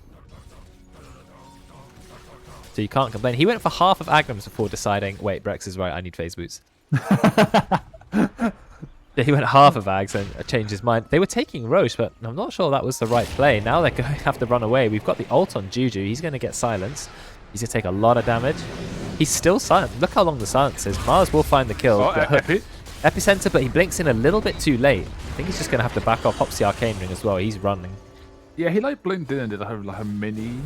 So you can't complain. He went for half of Aghanims before deciding, wait, Brexx is right, I need phase boots. Yeah, he went half of Ags and changed his mind. They were taking Roche, but I'm not sure that was the right play. Now they're going to have to run away. We've got the ult on Juju. He's going to get silenced. He's going to take a lot of damage. He's still silent. Look how long the silence is. Mars will find the kill. Epicenter, but he blinks in a little bit too late. I think he's just going to have to back off. Pops the Arcane Ring as well. He's running. Yeah, he like blinked in and did like a mini.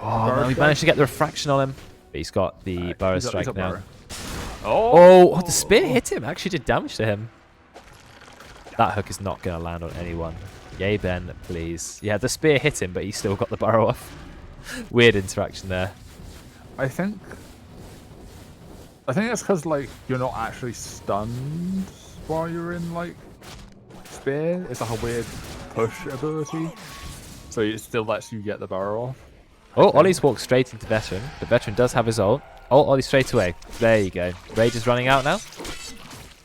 Oh, no, he managed to get the refraction on him. But he's got the Burrow Strike now. Oh, the spear hit him. Actually did damage to him. That hook is not going to land on anyone. Yay, Ben, please. Yeah, the spear hit him, but he still got the burrow off. Weird interaction there. I think that's because like you're not actually stunned while you're in like spear. It's like a weird push ability, so it still lets you get the burrow off. Oh, Ollie's walked straight into Veteran. The Veteran does have his ult. Oh, Ollie straight away. There you go. Rage is running out now.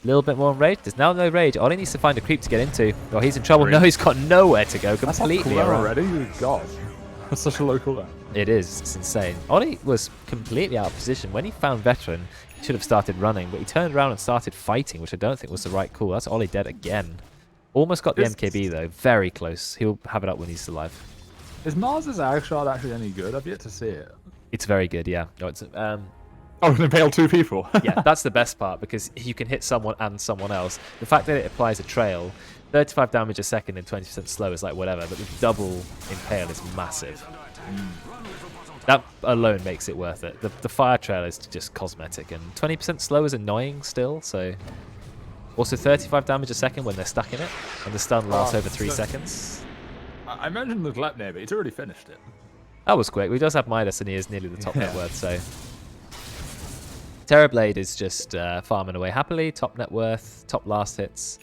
A little bit more on Rage. There's now no Rage. Ollie needs to find a creep to get into. Oh, he's in trouble. No, he's got nowhere to go. Completely around. Already? God. That's such a low cooldown. It is. It's insane. Ollie was completely out of position. When he found Veteran, he should have started running, but he turned around and started fighting, which I don't think was the right call. That's Ollie dead again. Almost got the MKB, though. Very close. He'll have it up when he's alive. Is Mars's Ag Shard actually any good? I've yet to see it. It's very good, yeah. No, it's Oh, it can impale two people. Yeah, that's the best part, because you can hit someone and someone else. The fact that it applies a trail, 35 damage a second and 20% slow is like whatever, but the double impale is massive. That alone makes it worth it. The fire trail is just cosmetic, and 20% slow is annoying still, so... Also 35 damage a second when they're stuck in it, and the stun lasts over 3 seconds. I mentioned the Glepnir, but he's already finished it. That was quick. We does have Midas, and he is nearly the top net worth, so... Terrorblade is just farming away happily. Top net worth, top last hits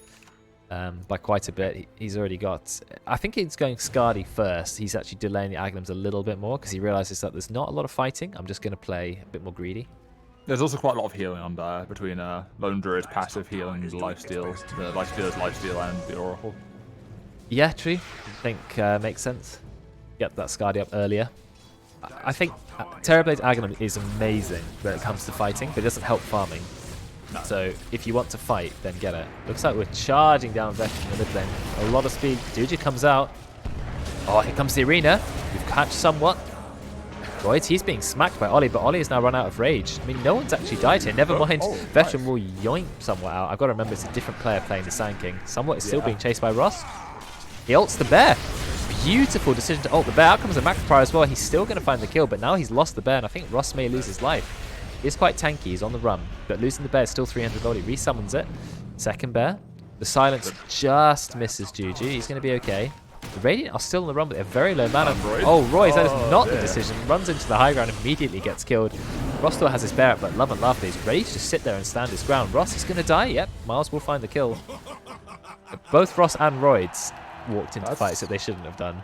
by quite a bit. He's already got... I think he's going Scardy first. He's actually delaying the Aghanims a little bit more because he realizes that there's not a lot of fighting. I'm just going to play a bit more greedy. There's also quite a lot of healing on there between Lone Druid's passive healing, lifesteal, the lifestealer's lifesteal, and the Oracle. Yeah, true. I think makes sense. Get that Scardy up earlier. I think Terrorblade's Aghanim is amazing when it comes to fighting, but it doesn't help farming. No. So if you want to fight, then get it. Looks like we're charging down Veteran in the mid lane. A lot of speed. Juju comes out. Oh, here comes the arena. We've catched somewhat. Right, he's being smacked by Ollie, but Ollie has now run out of rage. I mean, no one's actually died here. Never mind, Veteran will yoink somewhat out. I've got to remember it's a different player playing the Sand King. Somewhat is still being chased by Ross. He ults the bear. Beautiful decision to ult the bear. Out comes the Max Prior as well. He's still going to find the kill, but now he's lost the bear, and I think Ross may lose his life. He's quite tanky. He's on the run, but losing the bear is still 300 gold. He resummons it. Second bear. The silence just misses Juju. He's going to be okay. The Radiant are still on the run, but they're very low mana. Oh, Royce, that is not the decision. Runs into the high ground, immediately gets killed. Rostor has his bear up, but Love and Laughter is ready to just sit there and stand his ground. Ross is going to die. Yep, Miles will find the kill. Both Ross and Roids walked into fights that they shouldn't have done.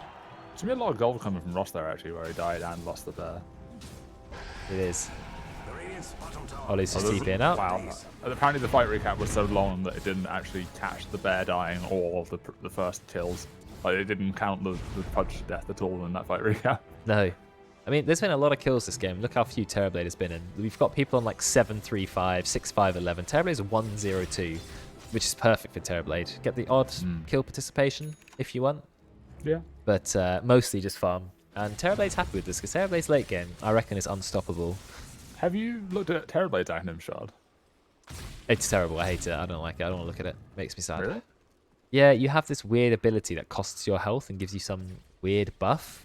There's going to be a lot of gold coming from Ross there, actually, where he died and lost the bear. It is. Ollie's just TPing out. Wow. Apparently the fight recap was so long that it didn't actually catch the bear dying or the first kills. Like, it didn't count the punch to death at all in that fight recap. No. I mean, there's been a lot of kills this game. Look how few Terrorblade has been in. We've got people on like 735, 6511. Terrorblade is 102, which is perfect for Terrorblade. Get the odd kill participation if you want. Yeah. But mostly just farm. And Terrorblade's happy with this because Terrorblade's late game, I reckon, is unstoppable. Have you looked at Terrorblade's item shard? It's terrible. I hate it. I don't like it. I don't want to look at it. Makes me sad. Really? Yeah, you have this weird ability that costs your health and gives you some weird buff.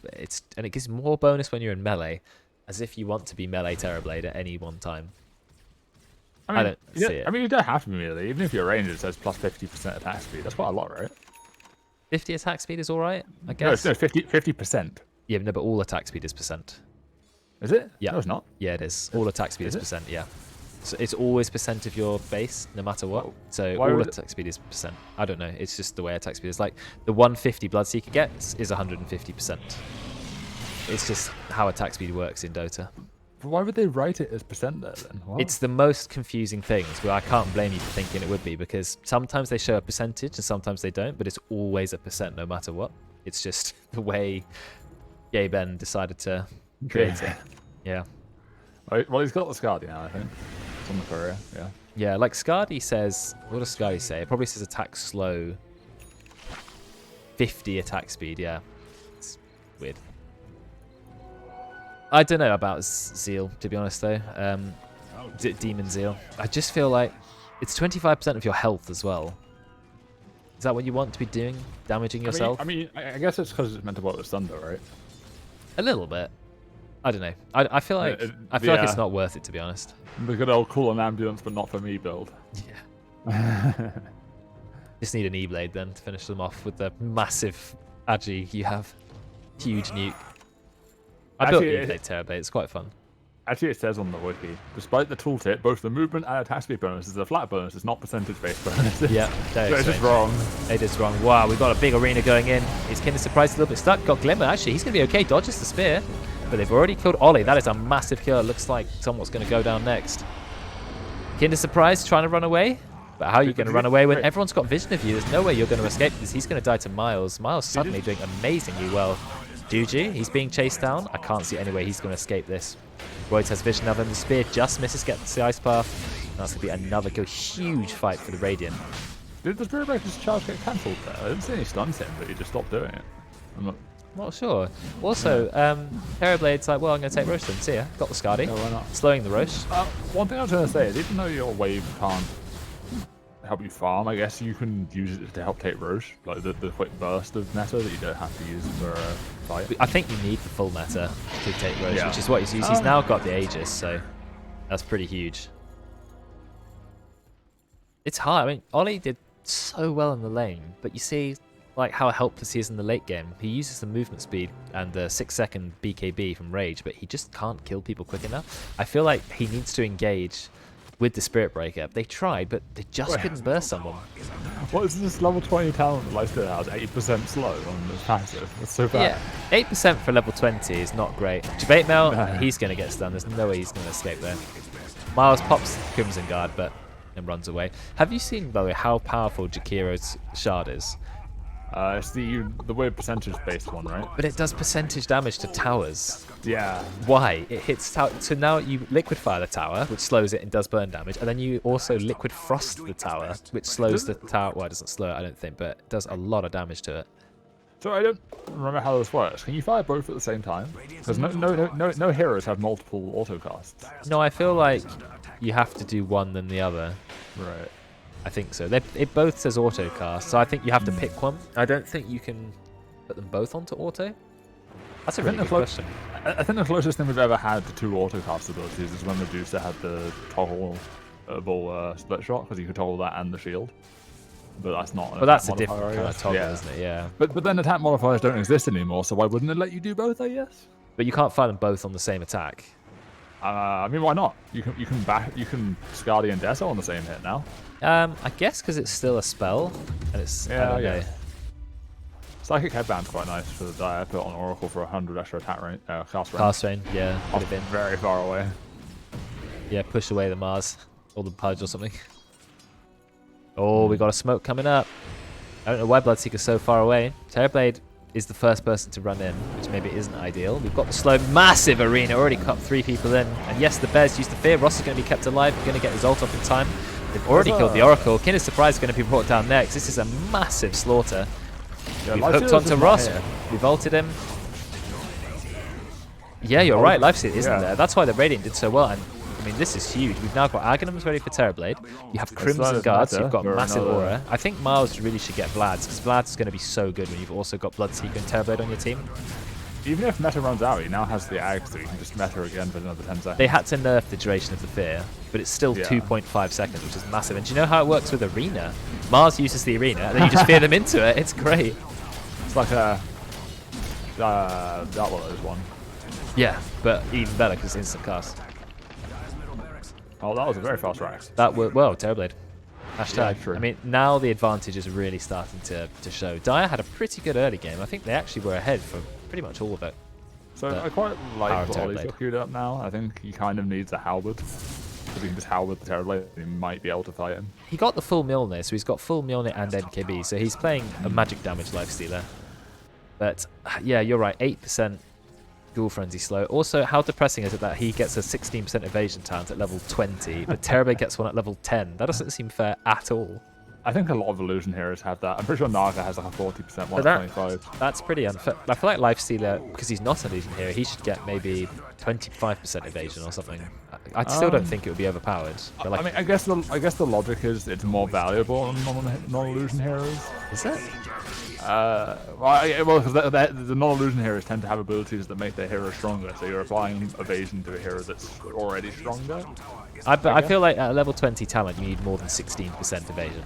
And it gives more bonus when you're in melee, as if you want to be melee Terrorblade at any one time. I don't see it. I mean, you don't have to be melee. Even if you're ranged, it says plus 50% attack speed. That's quite a lot, right? 50 attack speed is all right, I guess. No, 50%. Yeah, no, but all attack speed is percent. Is it? Yeah. No, it's not. Yeah, it is. All attack speed is percent, yeah. So it's always percent of your base, no matter what. So all attack speed is percent. I don't know. It's just the way attack speed is. Like the 150 Bloodseeker gets is 150%. It's just how attack speed works in Dota. But why would they write it as percent there then? What? It's the most confusing things where I can't blame you for thinking it would be, because sometimes they show a percentage and sometimes they don't, but it's always a percent no matter what. It's just the way Gaben decided to create it. Yeah. Well, he's got the Scardy now, I think. It's on the courier, yeah. Yeah, like Scardy says, what does Scardy say? It probably says attack slow, 50 attack speed, yeah. It's weird. I don't know about Zeal, to be honest, though. Demon Zeal. I just feel like it's 25% of your health as well. Is that what you want to be doing? Damaging yourself? I mean, I guess it's because it's meant to work with Thunder, right? A little bit. I don't know. I feel like like it's not worth it, to be honest. The good old cool and ambulance, but not for me build. Yeah. Just need an E-Blade then to finish them off with the massive agi you have. Huge nuke. I built E-Blade Terrorblade. It's quite fun. Actually, it says on the wiki, despite the tooltip, both the movement and attack speed bonuses are flat bonuses, not percentage-based bonuses. Yeah, so it's just wrong. It is wrong. Wow, we've got a big arena going in. Is Kinder Surprise a little bit stuck? Got Glimmer, actually. He's going to be okay. Dodges the spear. But they've already killed Ollie. That is a massive kill. It looks like someone's going to go down next. Kinder Surprise trying to run away. But how are you going to run away when everyone's got vision of you? There's no way you're going to escape this. He's going to die to Miles. Miles suddenly doing amazingly well. Juju, he's being chased down. I can't see any way he's going to escape this. Royds has vision of him. The spear just misses, gets the ice path. That's going to be another kill. Huge fight for the Radiant. Did the Spirit Breaker's charge get cancelled there? I didn't see any stuns him, but he just stopped doing it. I'm not sure. Also, Terrorblade's like, well, I'm going to take Roche then. See ya. Got the Scardy. why not? Slowing the Roche. One thing I was going to say is, even though your wave can't help you farm, I guess you can use it to help take Roche, like the quick burst of meta that you don't have to use for a fight. I think you need the full meta to take Roche, which is what he's used. He's now got the Aegis, so that's pretty huge. It's hard. I mean, Ollie did so well in the lane, but you see like how helpless he is in the late game. He uses the movement speed and the 6-second BKB from Rage, but he just can't kill people quick enough. I feel like he needs to engage with the Spirit Breaker. They tried, but they just couldn't burst someone. What is this level 20 talent that Leicester has? 80% slow on the passive. That's so bad. Yeah, 8% for level 20 is not great. Debate Mail, he's going to get stunned. There's no way he's going to escape there. Miles pops Crimson Guard, but then runs away. Have you seen, by the way, how powerful Jakiro's shard is? It's the weird percentage-based one, right? But it does percentage damage to towers. Yeah. Why? It hits tower. So now you liquid fire the tower, which slows it and does burn damage, and then you also liquid frost the tower, which slows the tower. Well, it doesn't slow it, I don't think, but it does a lot of damage to it. So I don't remember how this works. Can you fire both at the same time? Because no heroes have multiple autocasts. No, I feel like you have to do one then the other. Right. I think so. It both says auto cast, so I think you have to pick one. I don't think you can put them both onto auto. That's a really good question. I think the closest thing we've ever had to two auto cast abilities is when Medusa had the toggleable split shot, because you could toggle that and the shield. but that's not. But that's a different kind of toggle, isn't it? Yeah. But then attack modifiers don't exist anymore, so why wouldn't it let you do both? I guess. But you can't fire them both on the same attack. I mean, why not? You can Scardy and Deso on the same hit now. I guess because it's still a spell, and it's I don't know. Psychic Headband's quite nice for the die. I put on Oracle for 100 extra attack range, cast range. Cast range, yeah. Could have been very far away. Yeah, push away the Mars or the Pudge or something. Oh, we got a smoke coming up. I don't know why Bloodseeker's so far away. Terrorblade is the first person to run in, which maybe isn't ideal. We've got the slow, massive arena, already cut 3 people in. And yes, the Bears used the fear. Ross is going to be kept alive, going to get his ult off in time. They've already killed the Oracle. Kin is surprised going to be brought down next. This is a massive slaughter. Yeah, We've hooked onto Ross. We've ulted him. Yeah, you're right. Lifesteal isn't there. That's why the Radiant did so well. And I mean, this is huge. We've now got Aghanims ready for Terrorblade. You have Crimson Guards. You've got massive aura. I think Miles really should get Vlad's, because Vlad's is going to be so good when you've also got Bloodseeker and Terrorblade on your team. Even if meta runs out, he now has the Ags, so you can just meta again for another 10 seconds. They had to nerf the duration of the fear, but it's still 2.5 seconds, which is massive. And do you know how it works with Arena? Mars uses the Arena, and then you just fear them into it. It's great. It's like a that one. Yeah, but even better because it's instant cast. Oh, that was a very fast rax. That worked well, Terrorblade. Hashtag. Yeah, I mean, now the advantage is really starting to show. Dire had a pretty good early game. I think they actually were ahead for pretty much all of it. So I quite like what Ollie's got queued up now. I think he kind of needs a halberd. If he can just halberd the Terrorblade, he might be able to fight him. He got the full Mjolnir, so he's got full Mjolnir and MKB, so he's playing a magic damage lifestealer. But yeah, you're right, 8% Ghoul Frenzy slow. Also, how depressing is it that he gets a 16% evasion talent at level 20, but Terrorblade gets one at level 10? That doesn't seem fair at all. I think a lot of illusion heroes have that. I'm pretty sure Naga has like a 40% one at 25. That's pretty unfair. I feel like Lifestealer, because he's not an illusion hero, he should get maybe 25% evasion or something. I still don't think it would be overpowered. But like, I mean, I guess the logic is it's more valuable on non-illusion heroes. Is it? Well, because the non-illusion heroes tend to have abilities that make their hero stronger, so you're applying evasion to a hero that's already stronger. I feel like at level 20 talent you need more than 16% evasion.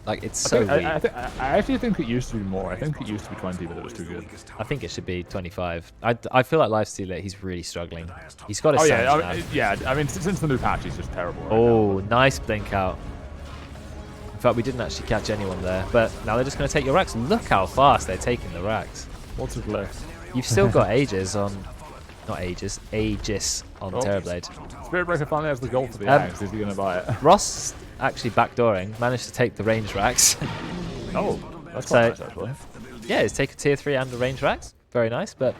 Like, it's so weak. I actually think it used to be more. I think it used to be 20, but it was too good. I think it should be 25. I feel like Lifestealer, he's really struggling. He's got his I mean, since the new patch, he's just terrible. Oh, nice blink out. In fact, we didn't actually catch anyone there, but now they're just going to take your racks. Look how fast they're taking the racks. What's his left? You've still got Aegis on... Not Aegis. Aegis on Terrorblade. Spirit Breaker finally has the gold for the axe. Is he going to buy it? Ross, actually backdooring, managed to take the range racks. Oh, that's quite nice, actually. Yeah, it's take a tier 3 and a range racks. Very nice, but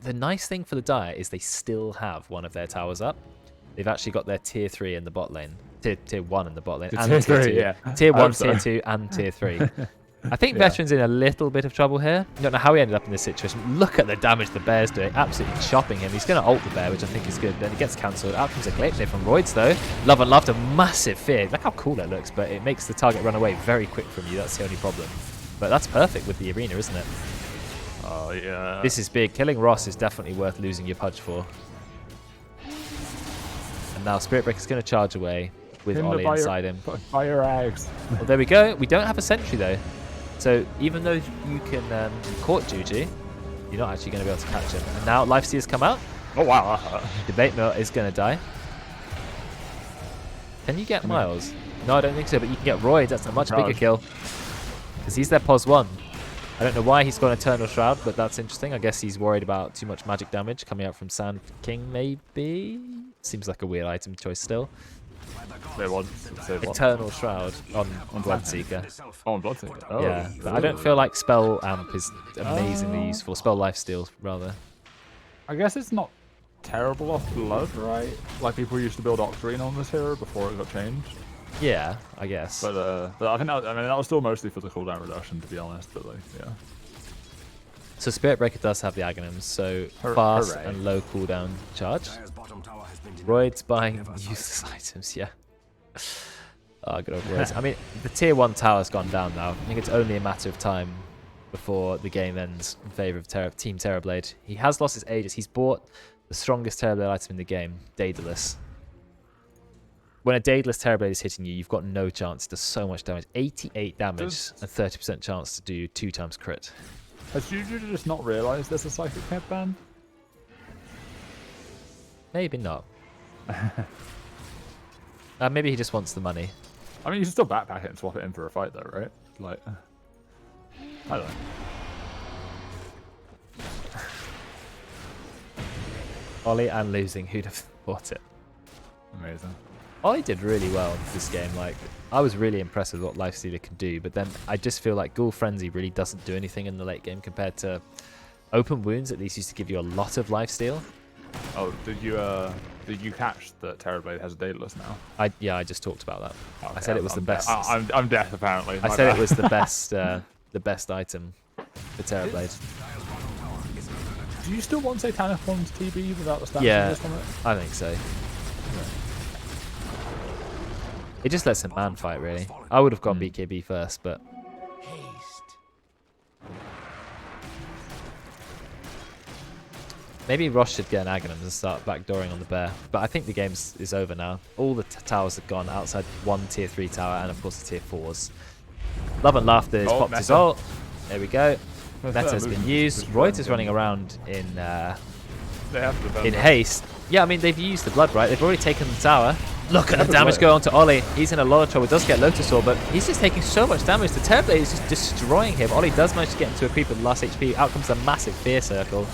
the nice thing for the Dire is they still have one of their towers up. They've actually got their tier 3 in the bot lane. Tier 1 in the bot lane. And tier 3, 2. Yeah. Tier 1, tier 2, and tier 3. I think Veteran's in a little bit of trouble here. I don't know how he ended up in this situation. Look at the damage the Bear's doing. Absolutely chopping him. He's going to ult the Bear, which I think is good. Then it gets cancelled. Out comes a glitch there from Roids, though. Love and Laughter, massive fear. Look how cool it looks, but it makes the target run away very quick from you. That's the only problem. But that's perfect with the arena, isn't it? Oh, yeah. This is big. Killing Ross is definitely worth losing your Pudge for. And now Spirit Breaker's going to charge away with Ollie inside him. Fire eggs. Well, there we go. We don't have a sentry, though. So even though you can court Juju, you're not actually going to be able to catch him. And now Lifesteal's come out. Oh, wow. Debate Mill is going to die. Can you get Miles? No, I don't think so, but you can get Roy. That's a much bigger kill. Because he's their POS 1. I don't know why he's got Eternal Shroud, but that's interesting. I guess he's worried about too much magic damage coming out from Sand King, maybe? Seems like a weird item choice still. Eternal Shroud on Bloodseeker. Oh, on Bloodseeker. Oh. Yeah, but I don't feel like Spell Amp is amazingly useful. Spell Lifesteal, rather. I guess it's not terrible off Blood, right? Like people used to build Octarine on this hero before it got changed. Yeah, I guess. But I think that was still mostly for the cooldown reduction, to be honest. But like, yeah. So Spirit Breaker does have the Aghanims, so fast and low cooldown charge. Roids buying useless items, yeah. Oh, good old Roids. I mean, the tier 1 tower's gone down now. I think it's only a matter of time before the game ends in favour of Team Terrorblade. He has lost his Aegis. He's bought the strongest Terrorblade item in the game, Daedalus. when a Daedalus Terrorblade is hitting you, you've got no chance. It does so much damage. 88 damage and 30% chance to do 2 times crit. Has Juju just not realised there's a psychic headband? Maybe not. Maybe he just wants the money. I mean, you can still backpack it and swap it in for a fight, though, right? Like, I don't know. Ollie and losing, who'd have thought it? Amazing. Ollie did really well in this game. Like, I was really impressed with what Lifestealer can do, but then I just feel like Ghoul Frenzy really doesn't do anything in the late game compared to Open Wounds. At least used to give you a lot of lifesteal. Oh, did you catch that Terrorblade has a Daedalus now? Yeah, I just talked about that. Okay, I said it was the best. I'm deaf apparently. I said it was the best, the best item for Terrorblade. Do you still want Satanic One's TB without the stats? Yeah, I think so. It just lets him man fight, really. I would have gone BKB first, but maybe Ross should get an Aghanim's and start backdooring on the bear. But I think the game is over now. All the towers have gone outside one tier 3 tower and, of course, the tier 4s. Love and Laughter is popped his ult. There we go. Meta has been used. Royd is running around in haste. Yeah, I mean, they've used the blood, right? They've already taken the tower. Look at the damage go on to Ollie. He's in a lot of trouble. Does get Lotus Sword, but he's just taking so much damage. The Terrorblade is just destroying him. Ollie does manage to get into a creep at the last HP. Out comes a massive fear circle.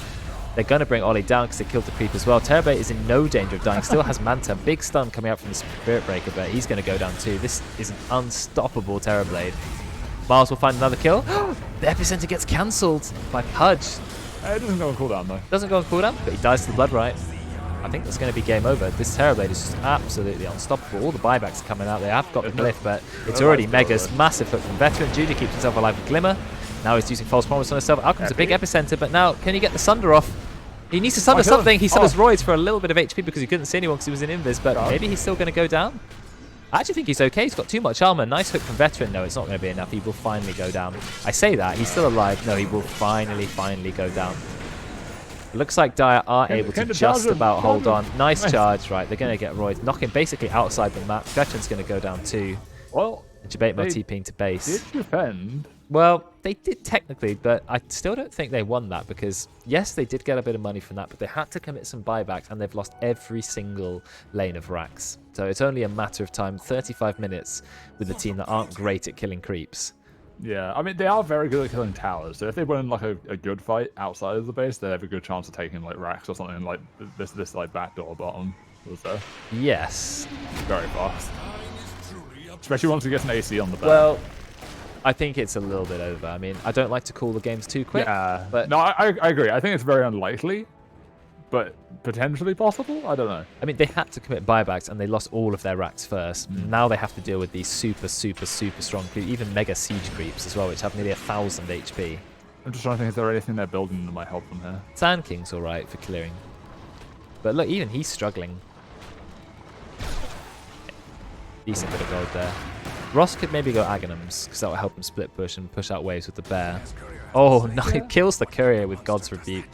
They're going to bring Ollie down because they killed the creep as well. Terrorblade is in no danger of dying. Still has Manta. Big stun coming out from the Spirit Breaker, but he's going to go down too. This is an unstoppable Terrorblade. Miles will find another kill. The Epicenter gets cancelled by Pudge. It doesn't go on cooldown though. Doesn't go on cooldown, but he dies to the blood right. I think that's going to be game over. This Terrorblade is just absolutely unstoppable. All the buybacks are coming out. They have got the glyph, but it's already Mega's massive hook from Veteran. Judy keeps himself alive with Glimmer. Now he's using False Promise on himself. Out comes a big Epicenter, but now can he get the Sunder off? He needs to sunder something. He summons Roids for a little bit of HP because he couldn't see anyone because he was in Invis, but maybe he's still going to go down. I actually think he's okay. He's got too much armor. Nice hook from Veteran. No, it's not going to be enough. He will finally go down. I say that. He's still alive. No, he will finally go down. Looks like Dire are able to just about hold on. Nice charge. Right, they're going to get Royd. Knocking basically outside the map. Veteran's going to go down too. Well, Jabate TPing to base. Did defend. Well, they did technically, but I still don't think they won that because, yes, they did get a bit of money from that, but they had to commit some buybacks and they've lost every single lane of racks. So it's only a matter of time, 35 minutes with a team that aren't great at killing creeps. Yeah, I mean, they are very good at killing towers. So if they win like a good fight outside of the base, they have a good chance of taking like racks or something like this like backdoor bottom was there. Yes. Very fast. Especially once we get an AC on the back. Well, I think it's a little bit over. I mean, I don't like to call the games too quick. Yeah, but no, I agree. I think it's very unlikely, but potentially possible. I don't know. I mean, they had to commit buybacks and they lost all of their racks first. Now they have to deal with these super strong creeps, even mega siege creeps as well, which have nearly 1,000 HP. I'm just trying to think, is there anything they're building that might help them here? Sand King's all right for clearing, but look, even he's struggling. Decent bit of gold there. Ross could maybe go Aghanim's because that will help him split push and push out waves with the bear. Oh, no, it kills the courier with God's Rebuke.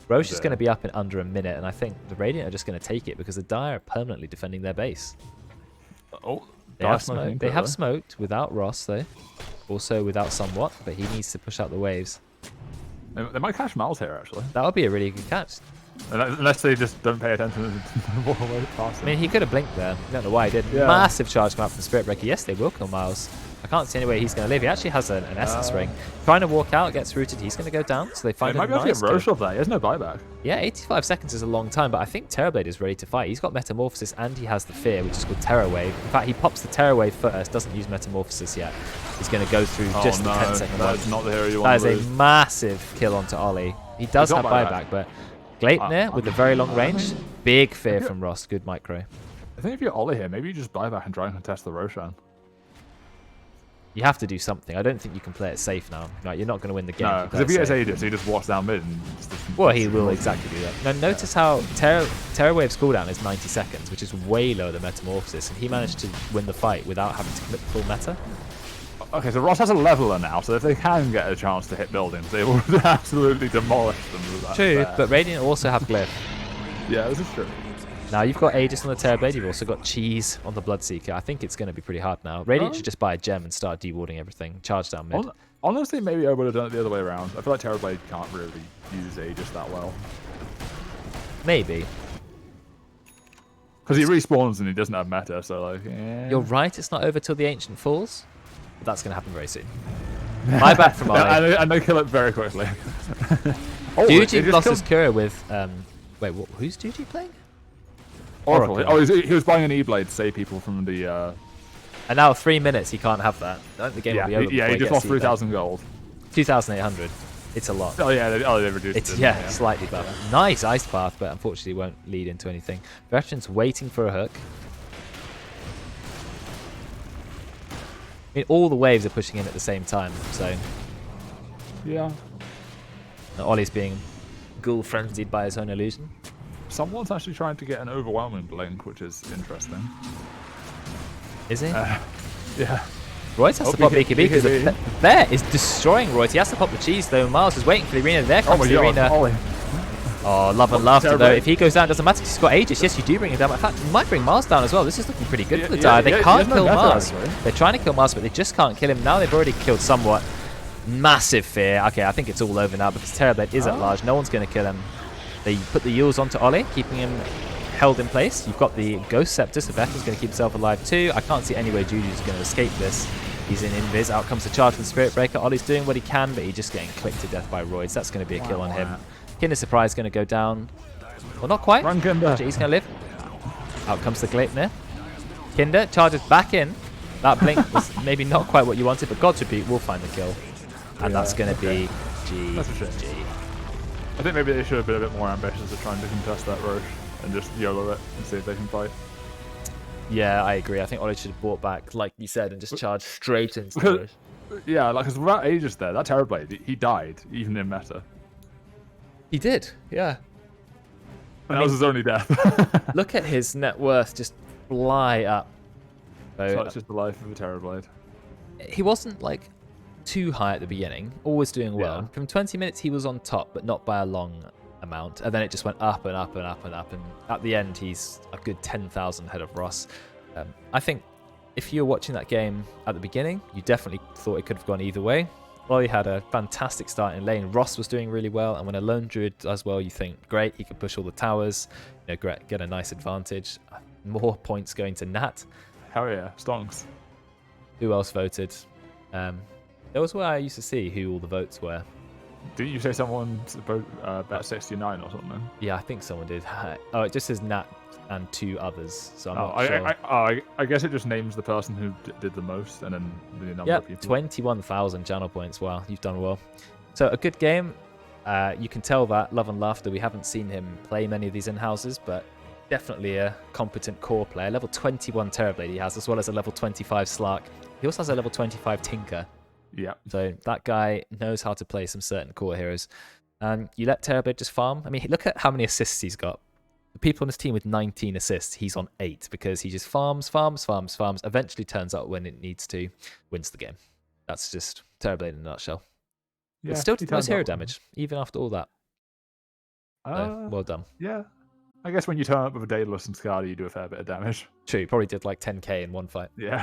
Roche is going to be up in under a minute, and I think the Radiant are just going to take it because the Dire are permanently defending their base. Oh, they have smoked without Ross, though. Also without Somewhat, but he needs to push out the waves. They might catch Miles here, actually. That would be a really good catch. Unless they just don't pay attention to the way past him. I mean, he could have blinked there. I don't know why he did. Yeah. Massive charge come out from Spirit Breaker. Yes, they will kill Miles. I can't see any way he's going to live. He actually has an Essence Ring. Trying to walk out, gets rooted. He's going to go down. So they find a nice might be able to get Roche off there. He has no buyback. Yeah, 85 seconds is a long time, but I think Terrorblade is ready to fight. He's got Metamorphosis and he has the Fear, which is called Terror Wave. In fact, he pops the Terror Wave first, doesn't use Metamorphosis yet. He's going to go through just the 10-second one. That's not the hero you want to That is lose. a massive kill onto Ollie. He does have buyback, but Gleipnir with the very long range. Big Fear from Ross. Good micro. I think if you're Ollie here, maybe you just buy back and try and contest the Roshan. You have to do something. I don't think you can play it safe now. Like, you're not going to win the game. No, because if he gets Aegis, he just walks down mid. And well, he will exactly do that. Now, notice how Terror Wave's cooldown is 90 seconds, which is way lower than Metamorphosis, and he managed to win the fight without having to commit the full meta. Okay, so Ross has a leveler now, so if they can get a chance to hit buildings, they will absolutely demolish them with that. True, but Radiant also have Glyph. Yeah, this is true. Now you've got Aegis on the Terrorblade, you've also got Cheese on the Bloodseeker. I think it's going to be pretty hard now. Radiant should just buy a gem and start dewarding everything. Charge down mid. Honestly, maybe I would have done it the other way around. I feel like Terrorblade can't really use Aegis that well. Maybe. Because he respawns and he doesn't have meta, so like, yeah. You're right, it's not over till the Ancient falls. But that's going to happen very soon. My bad from Ollie. And they kill it very quickly. Duji lost his Kura with... wait, who's Duji playing? Oracle. Oh, he was buying an E-Blade to save people from the... And now 3 minutes, he can't have that. I think the game will be over. Yeah, he just lost 3,000 gold. 2,800. It's a lot. Oh, yeah, they reduced it. Yeah, slightly better. Nice Ice Path, but unfortunately won't lead into anything. Veteran's waiting for a hook. I mean, all the waves are pushing in at the same time, so... Yeah. Ollie's being ghoul frenzied by his own illusion. Someone's actually trying to get an overwhelming blink, which is interesting. Is he? Yeah. Royce has to pop BKB because the bear is destroying Royce. He has to pop the cheese though. Miles is waiting for the arena. There comes the arena. Oh, love and laughter though. If he goes down, it doesn't matter because he's got Aegis. Yes, you do bring him down. In fact, you might bring Mars down as well. This is looking pretty good for the Dire. They can't kill Mars. They're trying to kill Mars, but they just can't kill him. Now they've already killed somewhat. Massive fear. Okay, I think it's all over now because Terrorblade is at large. No one's going to kill him. They put the Yules onto Ollie, keeping him held in place. You've got the Ghost Scepter, so Vector's going to keep himself alive too. I can't see any way Juju's going to escape this. He's in Invis. Out comes the charge from Spirit Breaker. Ollie's doing what he can, but he's just getting clicked to death by Roids. That's going to be a kill on him. Kinder Surprise going to go down. Well, not quite. Run, Kinder. He's going to live. Out comes the Gleipnir. Kinder charges back in. That blink was maybe not quite what you wanted, but God's Repeat will find the kill. And that's going to be GG. I think maybe they should have been a bit more ambitious at trying to contest that Roche and just YOLO it and see if they can fight. Yeah, I agree. I think Ollie should have brought back, like you said, and just charged straight into Roche. Yeah, like, because without Aegis there, that Terrorblade, he died, even in meta. He did, yeah. And that was his only death. Look at his net worth just fly up. So it's just the life of a Terrorblade. He wasn't, like, too high at the beginning, always doing well. Yeah. From 20 minutes, he was on top, but not by a long amount. And then it just went up and up and up and up. And at the end, he's a good 10,000 ahead of Ross. I think if you were watching that game at the beginning, you definitely thought it could have gone either way. Ollie had a fantastic start in lane. Ross was doing really well. And when a lone druid does well, you think, great, he can push all the towers, you know, get a nice advantage. More points going to Nat. Hell yeah, stonks. Who else voted? That was where I used to see who all the votes were. Didn't you say someone bet 69 or something? Yeah, I think someone did. Oh, it just says Nat and 2 others, so I'm not sure. I guess it just names the person who did the most and then the number of people. 21,000 channel points. Wow, you've done well. So a good game. You can tell that Love and Laughter, we haven't seen him play many of these in-houses, but definitely a competent core player. Level 21 Terrorblade he has, as well as a level 25 Slark. He also has a level 25 Tinker. Yeah. So that guy knows how to play some certain core heroes. And you let Terrorblade just farm. I mean, look at how many assists he's got. The people on his team with 19 assists, he's on 8 because he just farms, eventually turns up when it needs to, wins the game. That's just Terrorblade in a nutshell. Yeah, but still the most hero damage, even after all that. So, well done. Yeah. I guess when you turn up with a Daedalus and Skadi, you do a fair bit of damage. True, probably did like 10k in one fight. Yeah.